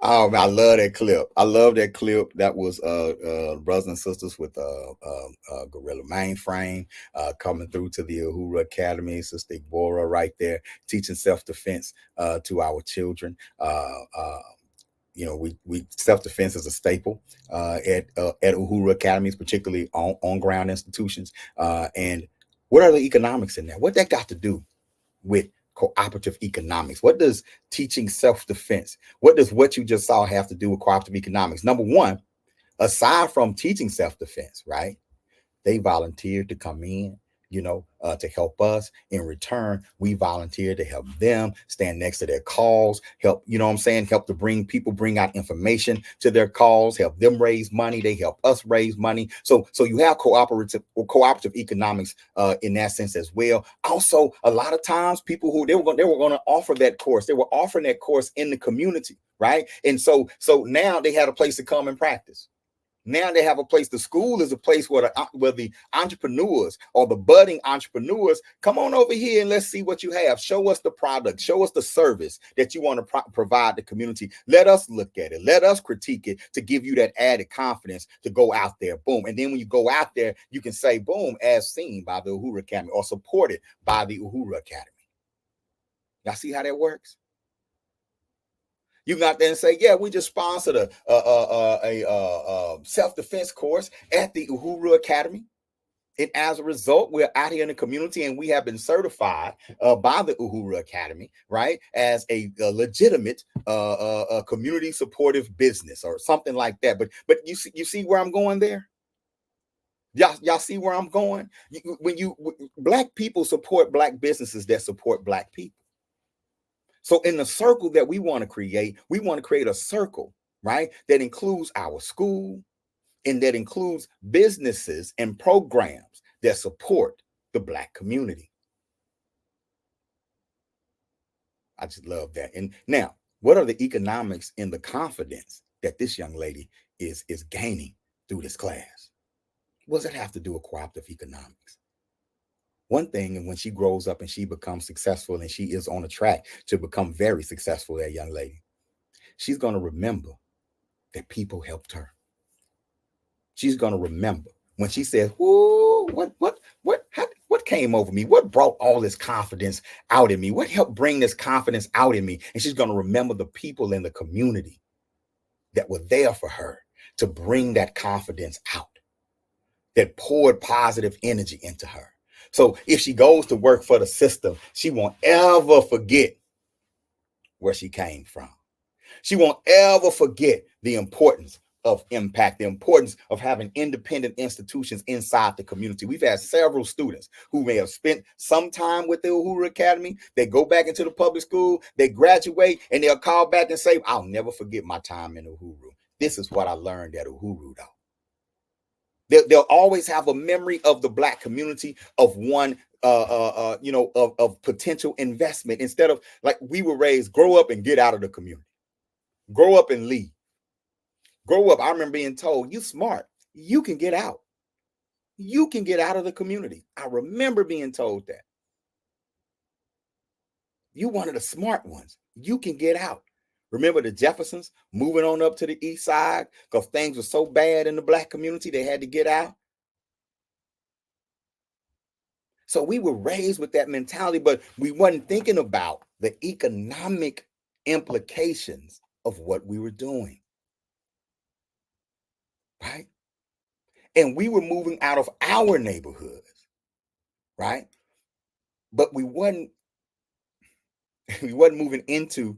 Oh, man, I love that clip. I love that clip. That was brothers and sisters with Gorilla Mainframe coming through to the Uhuru Academy. Sister Igbora right there teaching self-defense to our children. You know, we self-defense is a staple at Uhuru Academies, particularly on ground institutions. And what are the economics in there? What that got to do with cooperative economics? What does teaching self-defense, what does what you just saw have to do with cooperative economics? Number one, aside from teaching self-defense, right? They volunteered to come in to help us. In return, we volunteer to help them, stand next to their calls, help, help to bring out information to their calls, help them raise money. They help us raise money. So you have cooperative economics in that sense as well. Also, a lot of times people who they were going to offer that course, they were offering that course in the community, right? And so now they had a place to come and practice. Now they have a place. The school is a place where the entrepreneurs or the budding entrepreneurs come on over here and let's see what you have. Show us the product. Show us the service that you want to provide the community. Let us look at it. Let us critique it to give you that added confidence to go out there. Boom. And then when you go out there, you can say, boom, as seen by the Uhuru Academy or supported by the Uhuru Academy. Y'all see how that works? You got there and say, yeah, we just sponsored a self-defense course at the Uhuru Academy. And as a result, we're out here in the community and we have been certified by the Uhuru Academy, right, as a legitimate community supportive business or something like that. But you see where I'm going there? Y'all see where I'm going? Black people support Black businesses that support Black people. So in the circle that we want to create a circle, right, that includes our school and that includes businesses and programs that support the Black community. I just love that. And now, what are the economics and the confidence that this young lady is gaining through this class? What does it have to do with cooperative economics? One thing, and when she grows up and she becomes successful and she is on a track to become very successful, that young lady, she's going to remember that people helped her. She's going to remember when she says, "Ooh, what came over me? What brought all this confidence out in me? What helped bring this confidence out in me?" And she's going to remember the people in the community that were there for her to bring that confidence out, that poured positive energy into her. So if she goes to work for the system, she won't ever forget where she came from. She won't ever forget the importance of impact, the importance of having independent institutions inside the community. We've had several students who may have spent some time with the Uhuru Academy. They go back into the public school, they graduate, and they'll call back and say, "I'll never forget my time in Uhuru. This is what I learned at Uhuru, though." They'll always have a memory of the Black community, of one, of potential investment, instead of like we were raised, grow up and get out of the community, grow up and leave, grow up. I remember being told, you smart, you can get out. You can get out of the community. I remember being told that. You one of the smart ones. You can get out. Remember the Jeffersons moving on up to the east side because things were so bad in the Black community, they had to get out. So we were raised with that mentality, but we wasn't thinking about the economic implications of what we were doing, right? And we were moving out of our neighborhoods, right? But we wasn't moving into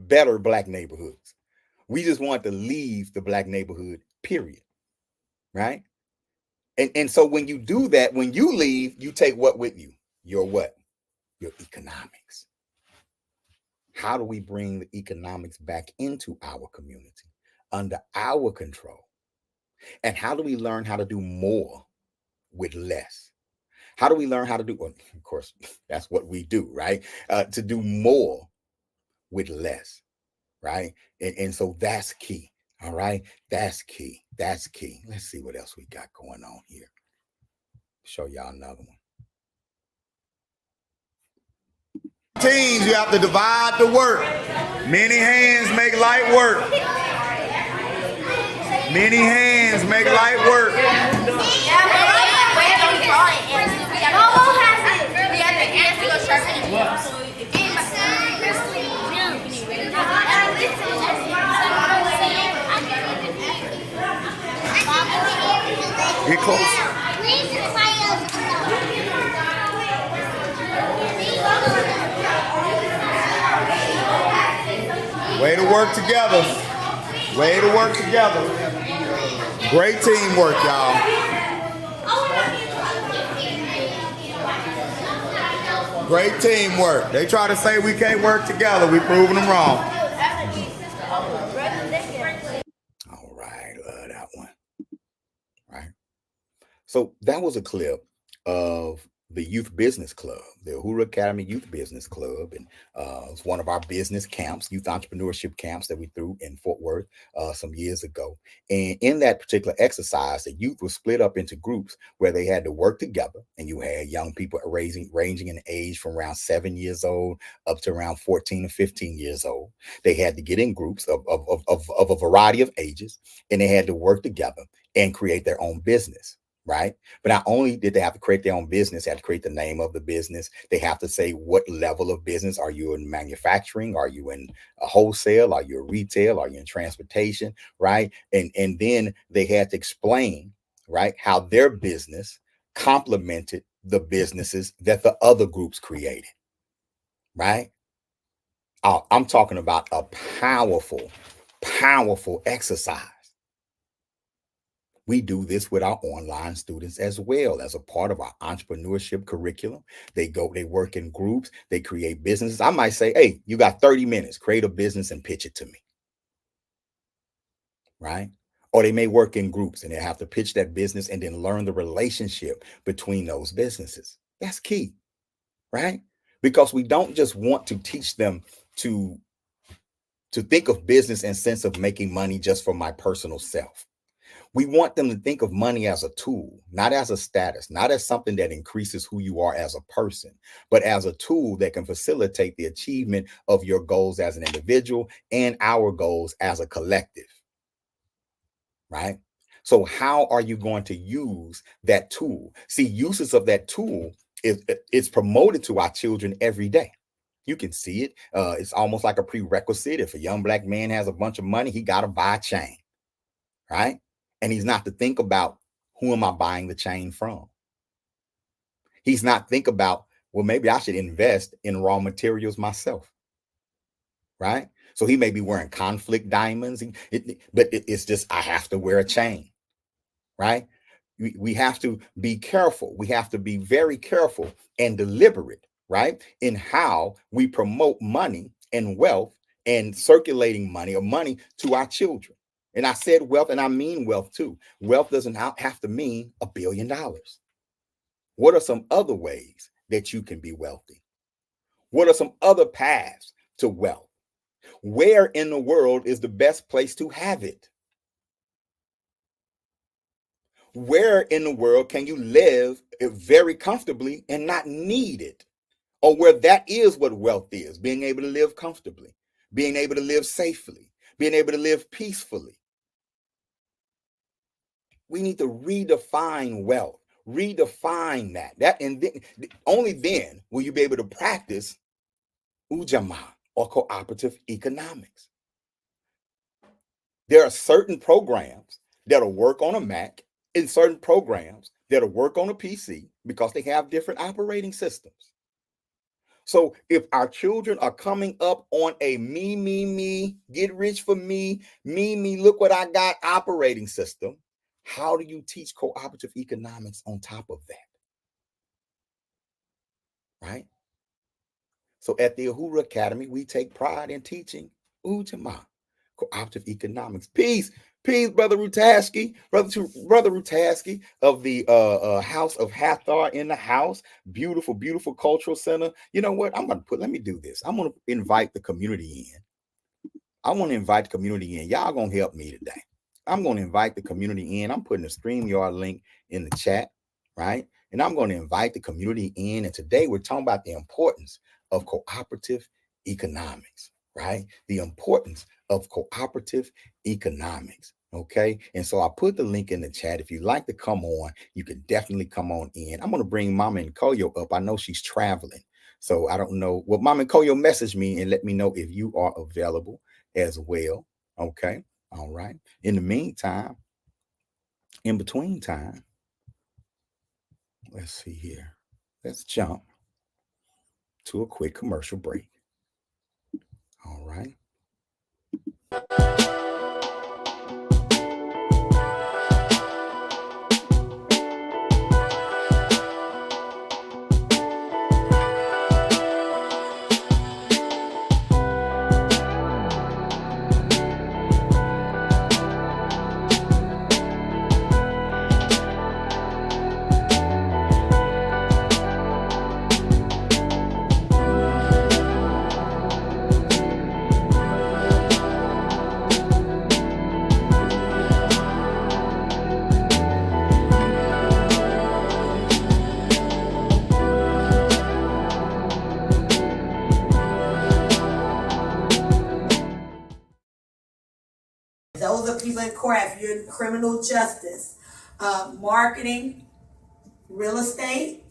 better Black neighborhoods. We just want to leave the Black neighborhood, period. Right? And so when you do that, when you leave, you take what with you? Your what? Your economics. How do we bring the economics back into our community, under our control? And how do we learn how to do more with less? How do we learn how to do, well, of course, that's what we do, right? To do more with less, right? And so that's key. All right. That's key. That's key. Let's see what else we got going on here. Show y'all another one. Teams, you have to divide the work. Many hands make light work. Many hands make light work. Get close. Way to work together. Way to work together. Great teamwork, y'all. Great teamwork. They try to say we can't work together. We proving them wrong. All right, love that one. Right. So that was a clip of the Youth Business Club, the Uhuru Academy Youth Business Club, and it's one of our business camps, youth entrepreneurship camps that we threw in Fort Worth some years ago. And in that particular exercise, the youth was split up into groups where they had to work together, and you had young people ranging in age from around 7 years old up to around 14 or 15 years old. They had to get in groups of a variety of ages, and they had to work together and create their own business. Right. But not only did they have to create their own business, they had to create the name of the business. They have to say what level of business. Are you in manufacturing? Are you in a wholesale? Are you a retail? Are you in transportation? Right. And then they had to explain, right, how their business complemented the businesses that the other groups created. Right. I'm talking about a powerful exercise. We do this with our online students as well as a part of our entrepreneurship curriculum. They work in groups, they create businesses. I might say, hey, you got 30 minutes, create a business and pitch it to me. Right? Or they may work in groups and they have to pitch that business and then learn the relationship between those businesses. That's key, right? Because we don't just want to teach them to think of business in sense of making money just for my personal self. We want them to think of money as a tool, not as a status, not as something that increases who you are as a person, but as a tool that can facilitate the achievement of your goals as an individual and our goals as a collective. Right? So how are you going to use that tool? See, uses of that tool is promoted to our children every day. You can see it. It's almost like a prerequisite. If a young black man has a bunch of money, he got to buy a chain. Right? And he's not to think about, who am I buying the chain from? He's not think about, well, maybe I should invest in raw materials myself. Right? So he may be wearing conflict diamonds, but it's just, I have to wear a chain. Right? We have to be careful. We have to be very careful and deliberate, right, in how we promote money and wealth and circulating money or money to our children. And I said wealth, and I mean wealth too. Wealth doesn't have to mean $1 billion. What are some other ways that you can be wealthy? What are some other paths to wealth? Where in the world is the best place to have it? Where in the world can you live very comfortably and not need it? Or where that is what wealth is, being able to live comfortably, being able to live safely, being able to live peacefully. We need to redefine wealth, redefine that, and then only then will you be able to practice UJAMAA or cooperative economics. There are certain programs that'll work on a Mac and certain programs that'll work on a PC because they have different operating systems. So if our children are coming up on a me, get rich for me, look what I got operating system, how do you teach cooperative economics on top of that? Right? So at the Uhuru Academy, we take pride in teaching UJAMAA, cooperative economics. Peace, Brother Rutaski, Brother Rutaski of the House of Hathor in the house. Beautiful, beautiful cultural center. You know what? Let me do this. I'm going to invite the community in. I want to invite the community in. Y'all going to help me today. I'm going to invite the community in. I'm putting a StreamYard link in the chat, right? And I'm going to invite the community in. And today we're talking about the importance of cooperative economics, right? The importance of cooperative economics, okay? And so I put the link in the chat. If you'd like to come on, you can definitely come on in. I'm going to bring Mama Nkoyo up. I know she's traveling, so I don't know. Well, Mama Nkoyo, message me and let me know if you are available as well, okay? All right. In the meantime, in between time, let's see here. Let's jump to a quick commercial break. All right. excellent craft. You're in criminal justice, marketing, real estate,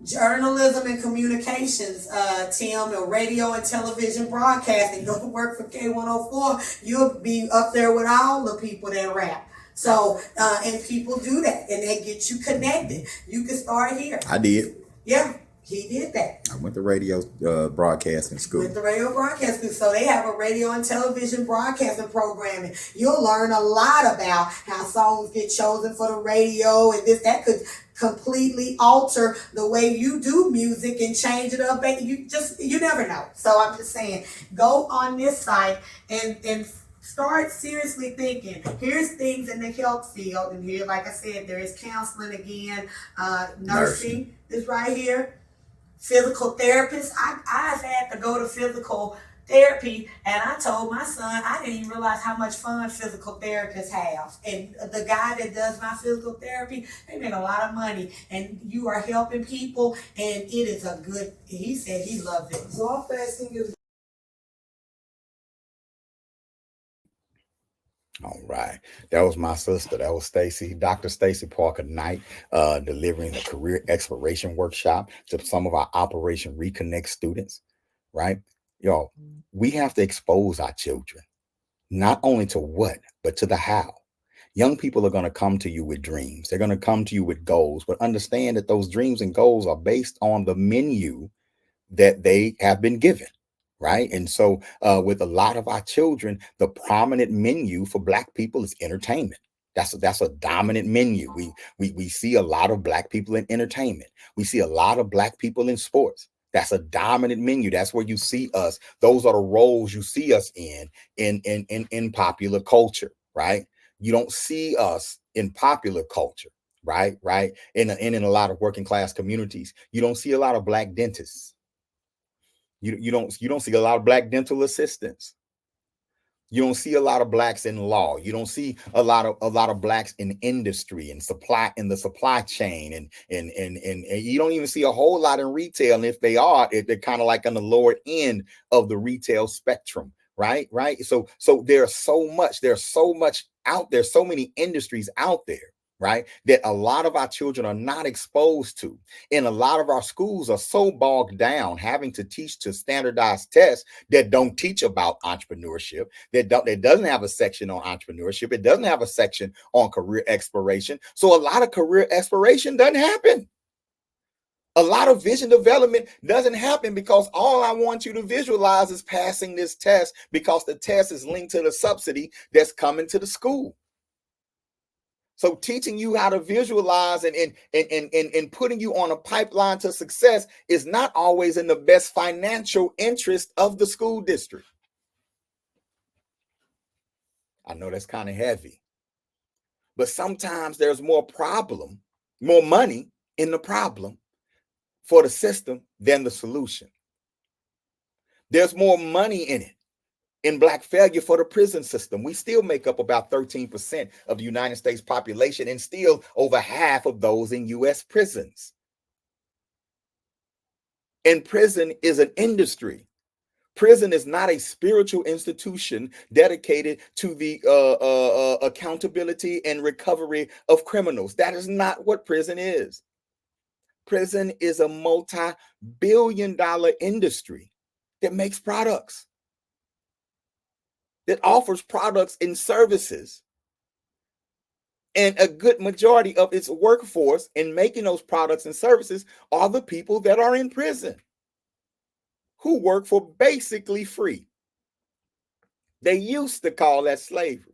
journalism and communications, Tim, and radio and television broadcasting. Go work for K104. You'll be up there with all the people that rap. So, and people do that, and they get you connected. You can start here. I did. Yeah, he did that. I went to radio broadcasting school. With the radio broadcasting, so they have a radio and television broadcasting programming. You'll learn a lot about how songs get chosen for the radio, and that could completely alter the way you do music and change it up. You never know. So I'm just saying, go on this site and start seriously thinking. Here's things in the health field, and here, like I said, there is counseling again, nursing is right here. Physical therapist. I've had to go to physical therapy, and I told my son I didn't even realize how much fun physical therapists have. And the guy that does my physical therapy, they make a lot of money, and you are helping people, and it is a good. He said he loved it. So how fast can you get? All right. That was my sister. That was Stacy, Dr. Stacy Parker Knight, delivering a career exploration workshop to some of our Operation Reconnect students, right? Y'all, we have to expose our children, not only to what, but to the how. Young people are going to come to you with dreams. They're going to come to you with goals, but understand that those dreams and goals are based on the menu that they have been given. Right. And so with a lot of our children, the prominent menu for Black people is entertainment. That's a dominant menu. We see a lot of Black people in entertainment. We see a lot of Black people in sports. That's a dominant menu. That's where you see us. Those are the roles you see us in popular culture. Right. You don't see us in popular culture. Right. In a lot of working class communities, you don't see a lot of Black dentists. You don't see a lot of Black dental assistants. You don't see a lot of Blacks in law. You don't see a lot of Blacks in industry and the supply chain, and you don't even see a whole lot in retail. And if they are, they're kind of like on the lower end of the retail spectrum, right? So there's so much out there, so many industries out there, right, that a lot of our children are not exposed to. And a lot of our schools are so bogged down having to teach to standardized tests that don't teach about entrepreneurship, that doesn't have a section on entrepreneurship. It doesn't have a section on career exploration. So a lot of career exploration doesn't happen. A lot of vision development doesn't happen because all I want you to visualize is passing this test, because the test is linked to the subsidy that's coming to the school. So teaching you how to visualize and putting you on a pipeline to success is not always in the best financial interest of the school district. I know that's kind of heavy, but sometimes there's more money in the problem for the system than the solution. There's more money in Black failure for the prison system. We still make up about 13% of the United States population, and still over half of those in U.S. prisons. And prison is an industry. Prison is not a spiritual institution dedicated to the accountability and recovery of criminals. That is not what prison is. Prison is a multi-billion-dollar industry that makes products, that offers products and services. And a good majority of its workforce in making those products and services are the people that are in prison, who work for basically free. They used to call that slavery.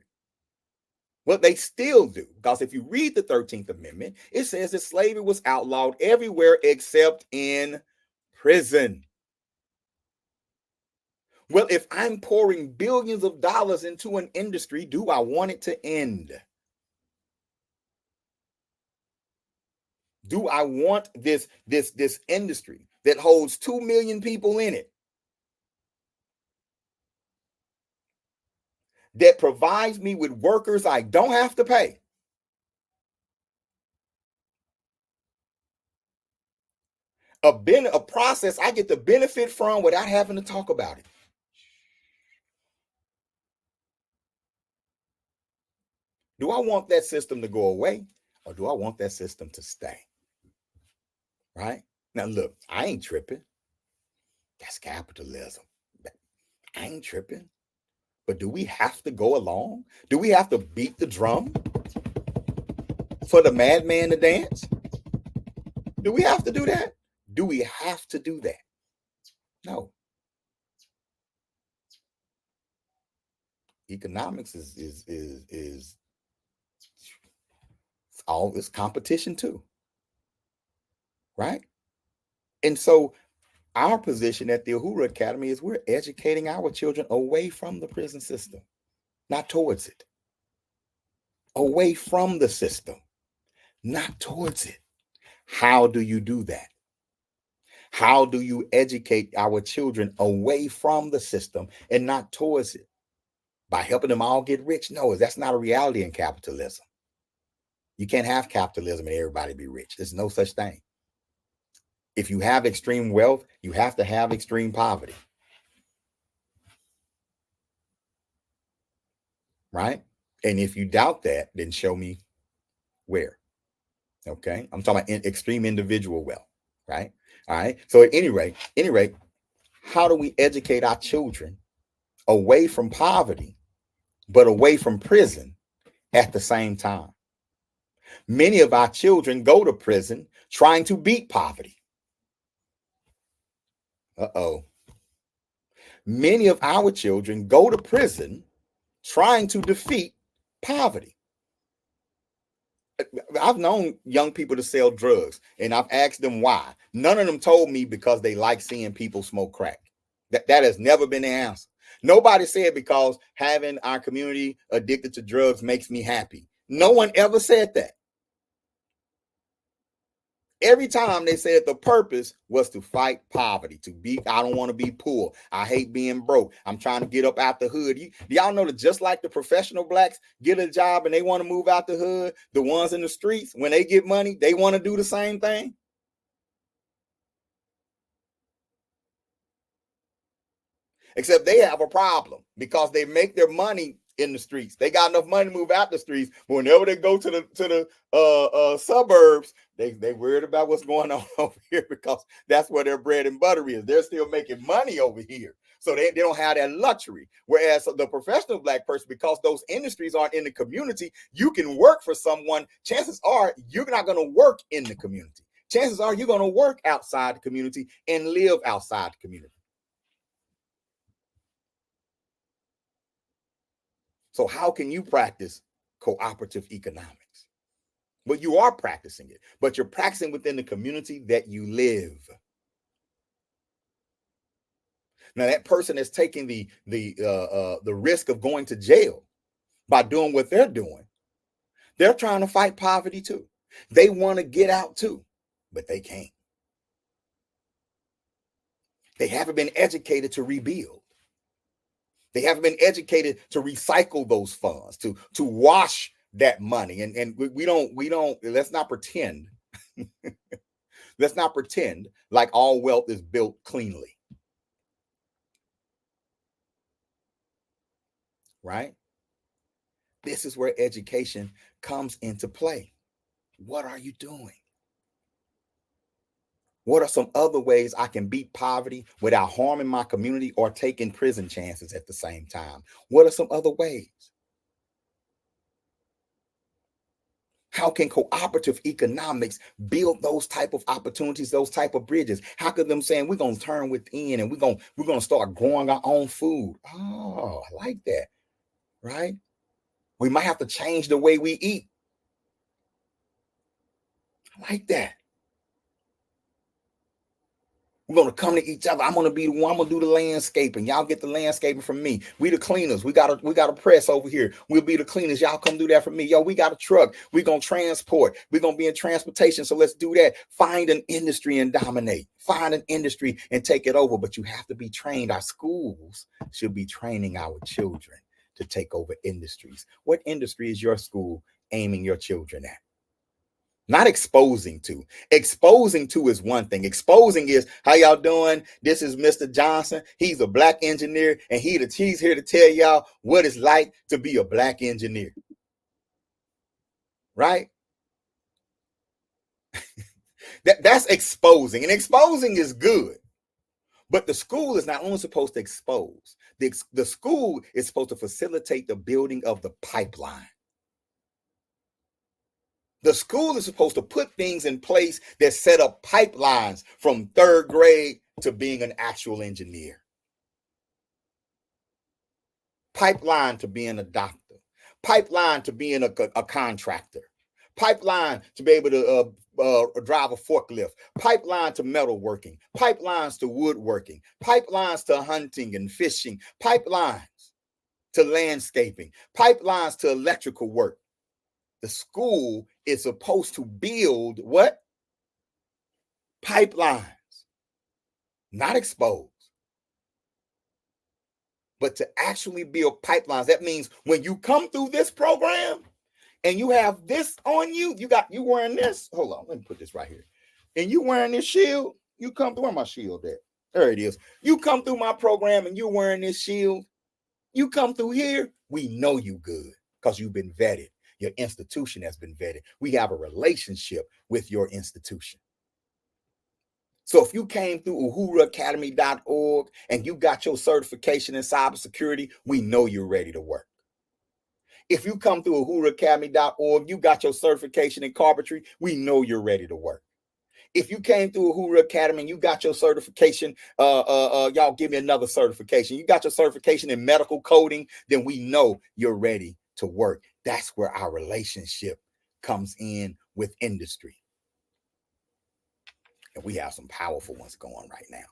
Well, they still do, because if you read the 13th Amendment, it says that slavery was outlawed everywhere except in prison. Well, if I'm pouring billions of dollars into an industry, do I want it to end? Do I want this industry that holds 2 million people in it, that provides me with workers I don't have to pay, a process I get to benefit from without having to talk about it? Do I want that system to go away, or do I want that system to stay? Right? Now, look, I ain't tripping. That's capitalism. I ain't tripping. But do we have to go along? Do we have to beat the drum for the madman to dance? Do we have to do that? Do we have to do that? No. Economics is all this competition too. Right? And so our position at the Uhuru Academy is we're educating our children away from the prison system, not towards it. Away from the system, not towards it. How do you do that? How do you educate our children away from the system and not towards it? By helping them all get rich? No, that's not a reality in capitalism. You can't have capitalism and everybody be rich. There's no such thing. If you have extreme wealth, you have to have extreme poverty. Right? And if you doubt that, then show me where. Okay? I'm talking about extreme individual wealth. Right? All right. So at any rate, how do we educate our children away from poverty, but away from prison at the same time? Many of our children go to prison trying to beat poverty. Many of our children go to prison trying to defeat poverty. I've known young people to sell drugs, and I've asked them why. None of them told me because they like seeing people smoke crack. That has never been the answer. Nobody said because having our community addicted to drugs makes me happy. No one ever said that. Every time they said the purpose was to fight poverty, I don't want to be poor. I hate being broke. I'm trying to get up out the hood. Do y'all know that just like the professional blacks get a job and they want to move out the hood, the ones in the streets, when they get money, they want to do the same thing? Except they have a problem because they make their money in the streets. They got enough money to move out the streets, but whenever they go to the suburbs, they worried about what's going on over here because that's where their bread and butter is. They're still making money over here, so they don't have that luxury. Whereas the professional black person, because those industries aren't in the community, you can work for someone. Chances are you're not going to work in the community. Chances are you're going to work outside the community and live outside the community. So how can you practice cooperative economics? Well, you are practicing it, but you're practicing within the community that you live. Now, that person is taking the risk of going to jail by doing what they're doing. They're trying to fight poverty too. They want to get out too, but they can't. They haven't been educated to rebuild. They haven't been educated to recycle those funds, to wash that money. And we don't, let's not pretend. Let's not pretend like all wealth is built cleanly. Right? This is where education comes into play. What are you doing? What are some other ways I can beat poverty without harming my community or taking prison chances at the same time? What are some other ways? How can cooperative economics build those type of opportunities, those type of bridges? How could them saying we're going to turn within and we're going to start growing our own food? Oh, I like that. Right? We might have to change the way we eat. I like that. We're going to come to each other. I'm going to be the one. I'm going to do the landscaping. Y'all get the landscaping from me. We the cleaners. We got a press over here. We'll be the cleaners. Y'all come do that for me. Yo, we got a truck. We're going to transport. We're going to be in transportation. So let's do that. Find an industry and dominate. Find an industry and take it over. But you have to be trained. Our schools should be training our children to take over industries. What industry is your school aiming your children at? Not exposing to. Exposing to is one thing. Exposing is, how y'all doing? This is Mr. Johnson. He's a black engineer, and he's here to tell y'all what it's like to be a black engineer. right? That's exposing, and exposing is good. But the school is not only supposed to expose, the school is supposed to facilitate the building of the pipeline. The school is supposed to put things in place that set up pipelines from 3rd grade to being an actual engineer. Pipeline to being a doctor. Pipeline to being a contractor. Pipeline to be able to drive a forklift. Pipeline to metalworking. Pipelines to woodworking. Pipelines to hunting and fishing. Pipelines to landscaping. Pipelines to electrical work. The school is supposed to build what? Pipelines, not expose, but to actually build pipelines. That means when you come through this program and you have this on you, you wearing this. Hold on, let me put this right here. And you wearing this shield, you come through. Where my shield at? There it is. You come through my program and you're wearing this shield. You come through here, we know you good because you've been vetted. Your institution has been vetted. We have a relationship with your institution. So if you came through uhuraacademy.org and you got your certification in cybersecurity, we know you're ready to work. If you come through uhuraacademy.org, you got your certification in carpentry, we know you're ready to work. If you came through Uhuru Academy and you got your certification, y'all give me another certification. You got your certification in medical coding, then we know you're ready to work. That's where our relationship comes in with industry. And we have some powerful ones going right now.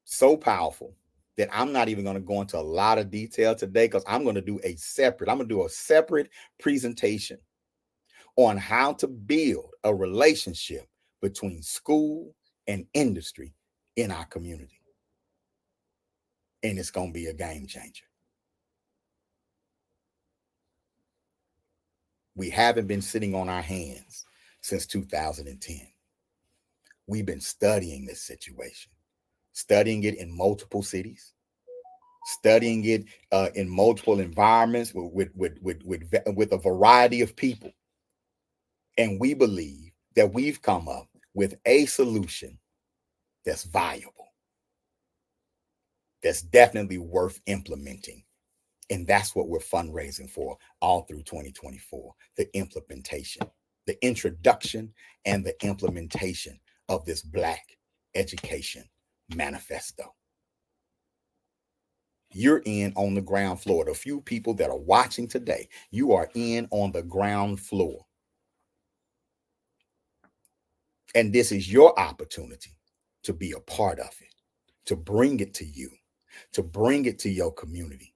So powerful that I'm not even going to go into a lot of detail today because I'm going to do a separate presentation on how to build a relationship between school and industry in our community. And it's going to be a game changer. We haven't been sitting on our hands since 2010. We've been studying this situation, studying it in multiple cities, studying it in multiple environments with a variety of people. And we believe that we've come up with a solution that's viable, that's definitely worth implementing. And that's what we're fundraising for all through 2024, the implementation, the introduction and the implementation of this Black Education Manifesto. You're in on the ground floor. The few people that are watching today, you are in on the ground floor. And this is your opportunity to be a part of it, to bring it to you, to bring it to your community.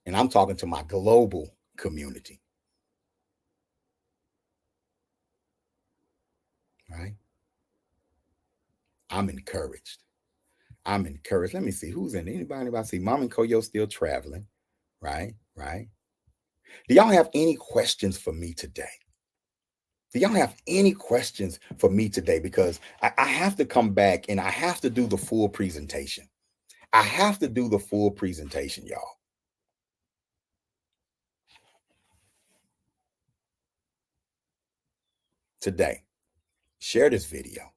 And I'm talking to my global community. Right? I'm encouraged. Let me see who's in. Anybody see Mom and Koyo still traveling? Right? Do y'all have any questions for me today? Because I have to come back and I have to do the full presentation. Y'all. Today, share this video.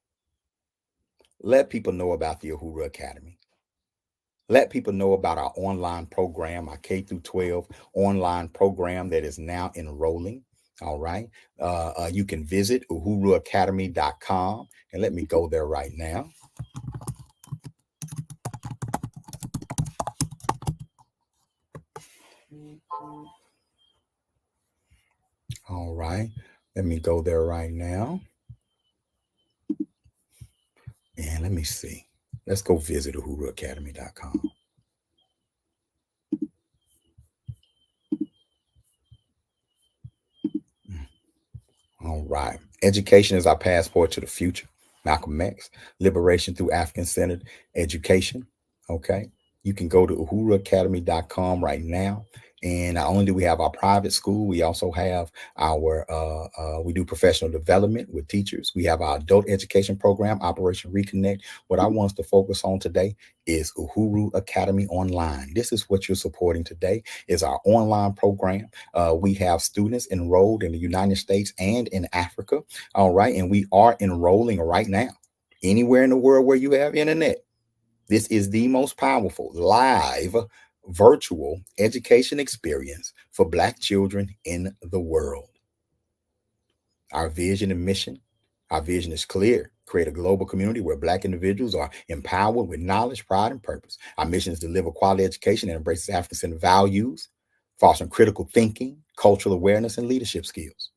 Let people know about the Uhuru Academy. Let people know about our online program, our K through 12 online program that is now enrolling. All right. You can visit uhuruacademy.com and let me go there right now. All right. Let me go there right now. And let me see. Let's go visit uhuruacademy.com. All right. Education is our passport to the future. Malcolm X. Liberation through African-centered education. Okay. You can go to uhuruacademy.com right now And not only do we have our private school, we also have our we do professional development with teachers. We have our adult education program, Operation Reconnect. What I want us to focus on today is Uhuru Academy Online. This is what you're supporting today, is our online program. We have students enrolled in the United States and in Africa. All right. And we are enrolling right now anywhere in the world where you have internet. This is the most powerful live virtual education experience for Black children in the world. Our vision and mission, our vision is clear. Create a global community where Black individuals are empowered with knowledge, pride, and purpose. Our mission is to deliver quality education that embraces African values, fostering critical thinking, cultural awareness, and leadership skills.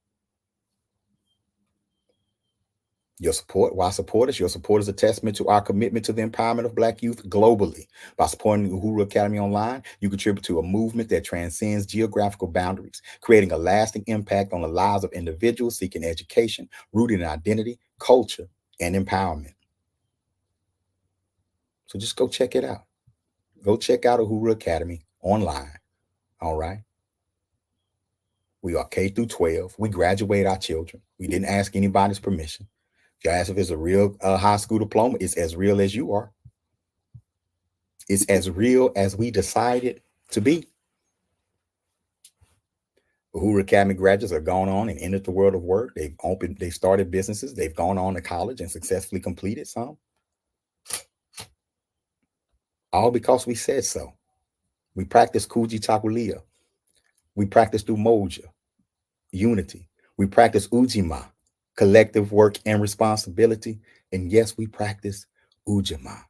Your support, why support us? Your support is a testament to our commitment to the empowerment of Black youth globally. By supporting the Uhuru Academy Online, you contribute to a movement that transcends geographical boundaries, creating a lasting impact on the lives of individuals seeking education, rooted in identity, culture, and empowerment. So just go check it out. Go check out Uhuru Academy Online. All right. We are K through 12. We graduate our children. We didn't ask anybody's permission. If you ask if it's a real high school diploma, it's as real as you are. It's as real as we decided to be. Uhuru Academy graduates have gone on and entered the world of work. They've started businesses. They've gone on to college and successfully completed some. All because we said so. We practice Kuji Takulia. We practice Umoja, unity. We practice UJAMAA, collective work and responsibility. And yes, we practice UJAMAA,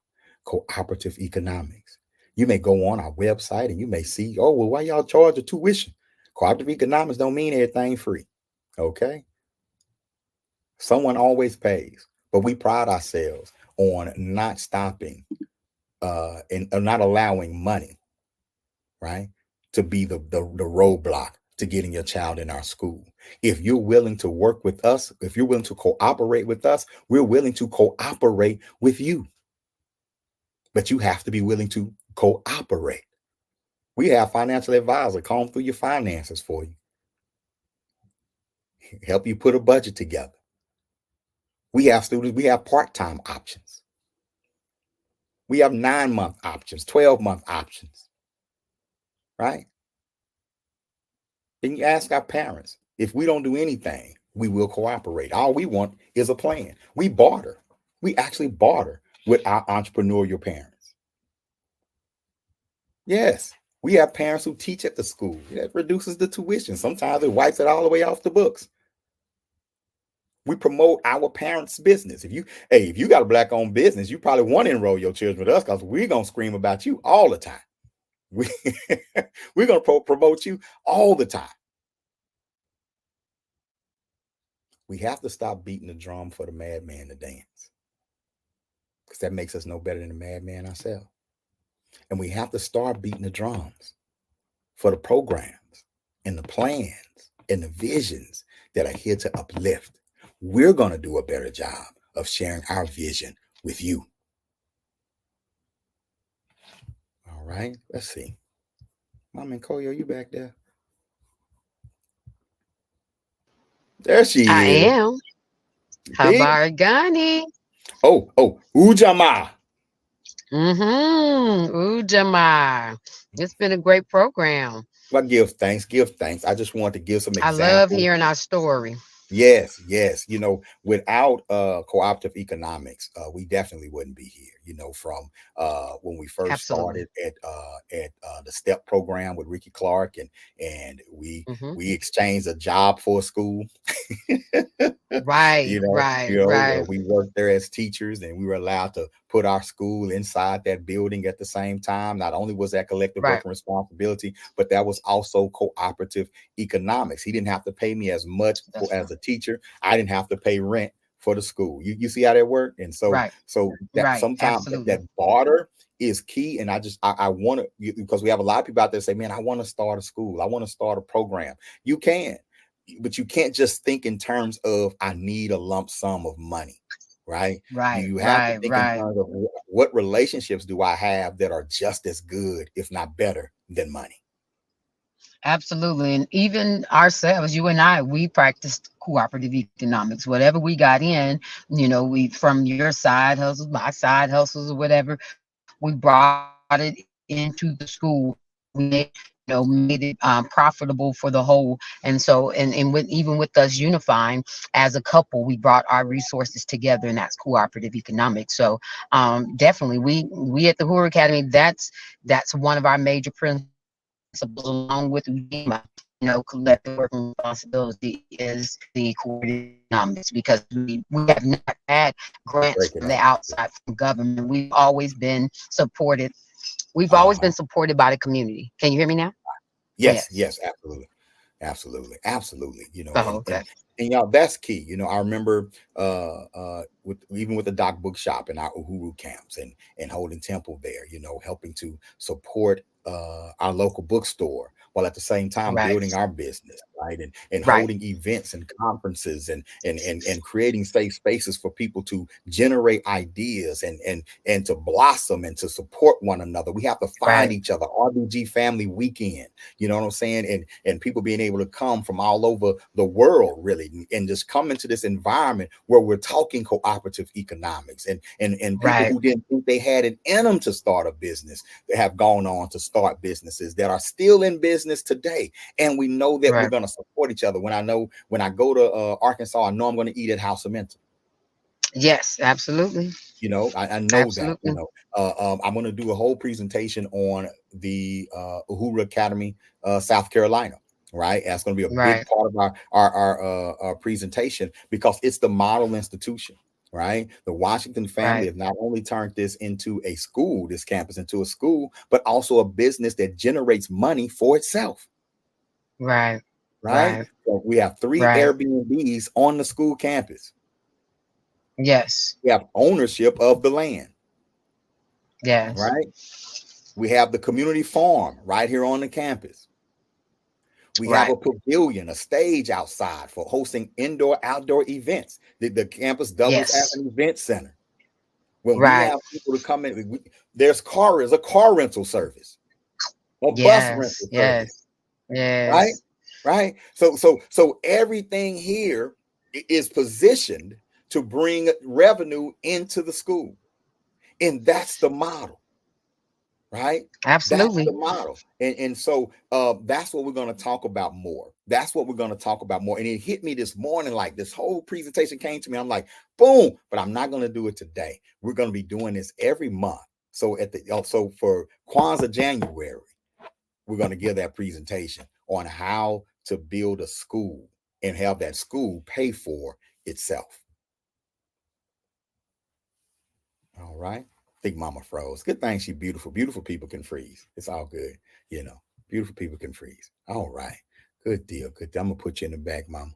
cooperative economics. You may go on our website and you may see, oh, well, why y'all charge a tuition? Cooperative economics don't mean everything free. Okay. Someone always pays, but we pride ourselves on not stopping and not allowing money, right, to be the roadblock to getting your child in our school. If you're willing to work with us, if you're willing to cooperate with us, we're willing to cooperate with you. But you have to be willing to cooperate. We have financial advisor comb through your finances for you, help you put a budget together. We have students, we have part-time options. We have 9-month options, 12-month options, right? Then you ask our parents, if we don't do anything, we will cooperate. All we want is a plan. We barter. We actually barter with our entrepreneurial parents. Yes, we have parents who teach at the school. That reduces the tuition. Sometimes it wipes it all the way off the books. We promote our parents' business. If you got a Black-owned business, you probably want to enroll your children with us because we're going to scream about you all the time. We're going to promote you all the time. We have to stop beating the drum for the madman to dance, because that makes us no better than the madman ourselves. And we have to start beating the drums for the programs and the plans and the visions that are here to uplift. We're going to do a better job of sharing our vision with you. All right, let's see. Mom and Koyo, you back there? There she I is. am. Habari Gani. Oh, UJAMAA. UJAMAA. It's been a great program. Well, give thanks. I just want to give some examples. I love hearing our story. Yes. Without cooperative economics, we definitely wouldn't be here. From when we first started at the STEP program with Ricky Clark, and we exchanged a job for a school. Right. We worked there as teachers, and we were allowed to put our school inside that building at the same time. Not only was that collective work and responsibility, but that was also cooperative economics. He didn't have to pay me as much as a teacher. I didn't have to pay rent for the school. You see how that worked? And so sometimes that barter is key. And I want to, because we have a lot of people out there say, man, I want to start a school. I want to start a program. You can, but you can't just think in terms of, I need a lump sum of money, right? You have to think in terms of, what relationships do I have that are just as good, if not better, than money? Absolutely. And even ourselves, you and I, we practiced cooperative economics. Whatever we got in, we from your side hustles, my side hustles, or whatever, we brought it into the school. Made it profitable for the whole. And so, and even with us unifying as a couple, we brought our resources together, and that's cooperative economics. So, definitely, we at the Hoover Academy, that's one of our major principles, along with UJAMA. Collective working responsibility is the cooperative economics, because we have not had grants Break it from the up. outside, from government. We've always been supported. We've always Uh-huh. been supported by the community. Can you hear me now? Yes, Yes. yes, absolutely. Absolutely. Oh, okay. And y'all, that's key. I remember with even with the Doc Bookshop and our Uhuru camps and holding temple there, helping to support our local bookstore while at the same time Right. building our business, right? And Right. holding events and conferences and creating safe spaces for people to generate ideas and to blossom and to support one another. We have to find Right. each other. RBG Family Weekend, you know what I'm saying? And people being able to come from all over the world, really, and just come into this environment where we're talking cooperative economics, and people Right. who didn't think they had it in them to start a business, they have gone on to start businesses that are still in business today. And we know that we're Right. going to support each other. When I go to Arkansas, I know I'm going to eat at House of Mental. Yes, absolutely. I know that. Absolutely. I'm going to do a whole presentation on the Uhuru Academy, South Carolina. Right, that's going to be a big Right. part of our presentation, because it's the model institution. Right, the Washington family Right. have not only turned this into a school, this campus into a school, but also a business that generates money for itself. Right. Right, Right. so we have 3 Right. Airbnbs on the school campus. Yes. We have ownership of the land. Yes. Right, we have the community farm right here on the campus. We have Right. a pavilion, a stage outside for hosting indoor, outdoor events. The campus doubles as Yes. an event center. When we Right. have people to come in, there's a car rental service, a bus Yes. rental service. Yes. Right, Yes. right. So everything here is positioned to bring revenue into the school, and that's the model. Right, that's the Absolutely. model. And so that's what we're going to talk about more. That's what we're going to talk about more. And it hit me this morning, like this whole presentation came to me, I'm like, boom. But I'm not going to do it today. We're going to be doing this every month. So so for Kwanzaa January, we're going to give that presentation on how to build a school and have that school pay for itself. All right. Think mama froze. Good thing she beautiful. Beautiful people can freeze. It's all good. Beautiful people can freeze. All right. Good deal. Good deal. I'm going to put you in the back, mama.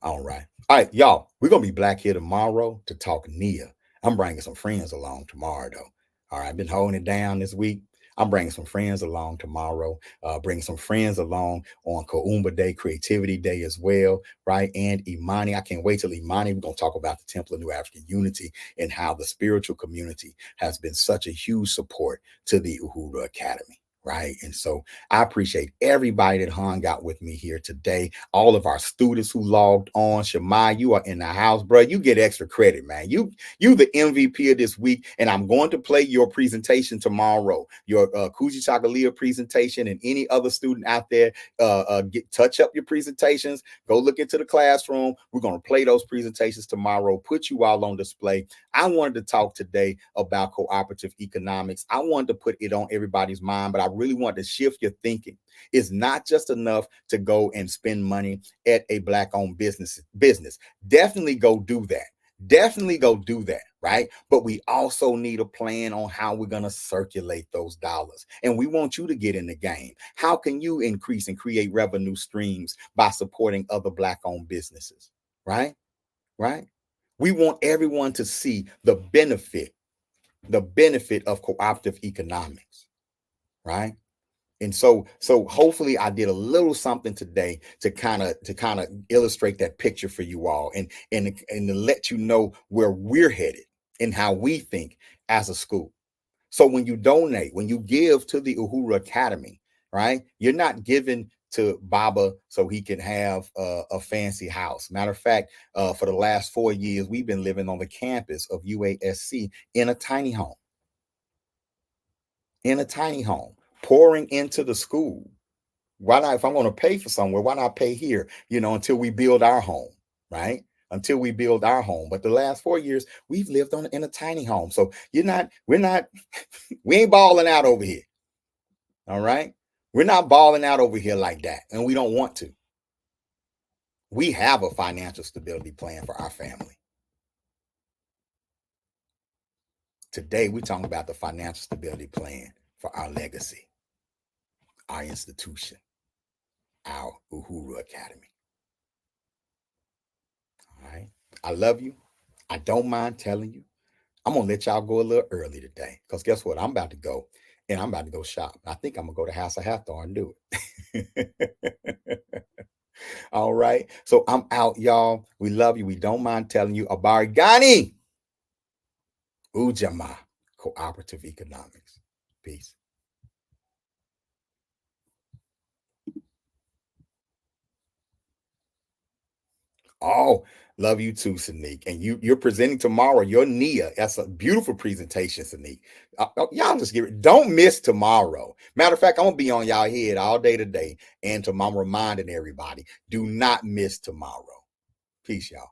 All right. All right, y'all. We're going to be back here tomorrow to talk Nia. I'm bringing some friends along tomorrow, though. All right. I've been holding it down this week. I'm bringing some friends along tomorrow, bring some friends along on Kuumba Day, Creativity Day as well, right? And Imani, I can't wait till Imani. We're going to talk about the Temple of New African Unity and how the spiritual community has been such a huge support to the Uhuru Academy. Right. And so I appreciate everybody that hung out with me here today. All of our students who logged on. Shemai, you are in the house, bro. You get extra credit, man. You the MVP of this week. And I'm going to play your presentation tomorrow, your Kuji Chakalia presentation, and any other student out there, touch up your presentations. Go look into the classroom. We're going to play those presentations tomorrow, put you all on display. I wanted to talk today about cooperative economics. I wanted to put it on everybody's mind, but I really want to shift your thinking. It's not just enough to go and spend money at a Black-owned business. Definitely go do that. Right? But we also need a plan on how we're going to circulate those dollars. And we want you to get in the game. How can you increase and create revenue streams by supporting other Black-owned businesses? Right? We want everyone to see the benefit of cooperative economics. Right? And so hopefully I did a little something today to kind of illustrate that picture for you all, and to let you know where we're headed and how we think as a school. So when you donate, when you give to the Uhuru Academy, right? You're not giving to Baba so he can have a fancy house. Matter of fact, for the last 4 years, we've been living on the campus of UASC in a tiny home. In a tiny home, pouring into the school. Why not? If I'm going to pay for somewhere, why not pay here, until we build our home, right? Until we build our home. But the last 4 years, we've lived in a tiny home. So we ain't balling out over here. All right. We're not balling out over here like that. And we don't want to. We have a financial stability plan for our family. Today, we're talking about the financial stability plan for our legacy, our institution, our Uhuru Academy. All right. I love you. I don't mind telling you. I'm going to let y'all go a little early today because guess what? I'm about to go and I'm about to go shop. I think I'm going to go to House of Hathor and do it. All right. So I'm out, y'all. We love you. We don't mind telling you. Habari Gani. UJAMAA. Cooperative Economics. Peace. Oh, love you too, Sanique. And you're presenting tomorrow your NIA. That's a beautiful presentation, Sanique. Y'all just don't miss tomorrow. Matter of fact, I'm gonna be on y'all head all day today. And tomorrow, reminding everybody, do not miss tomorrow. Peace, y'all.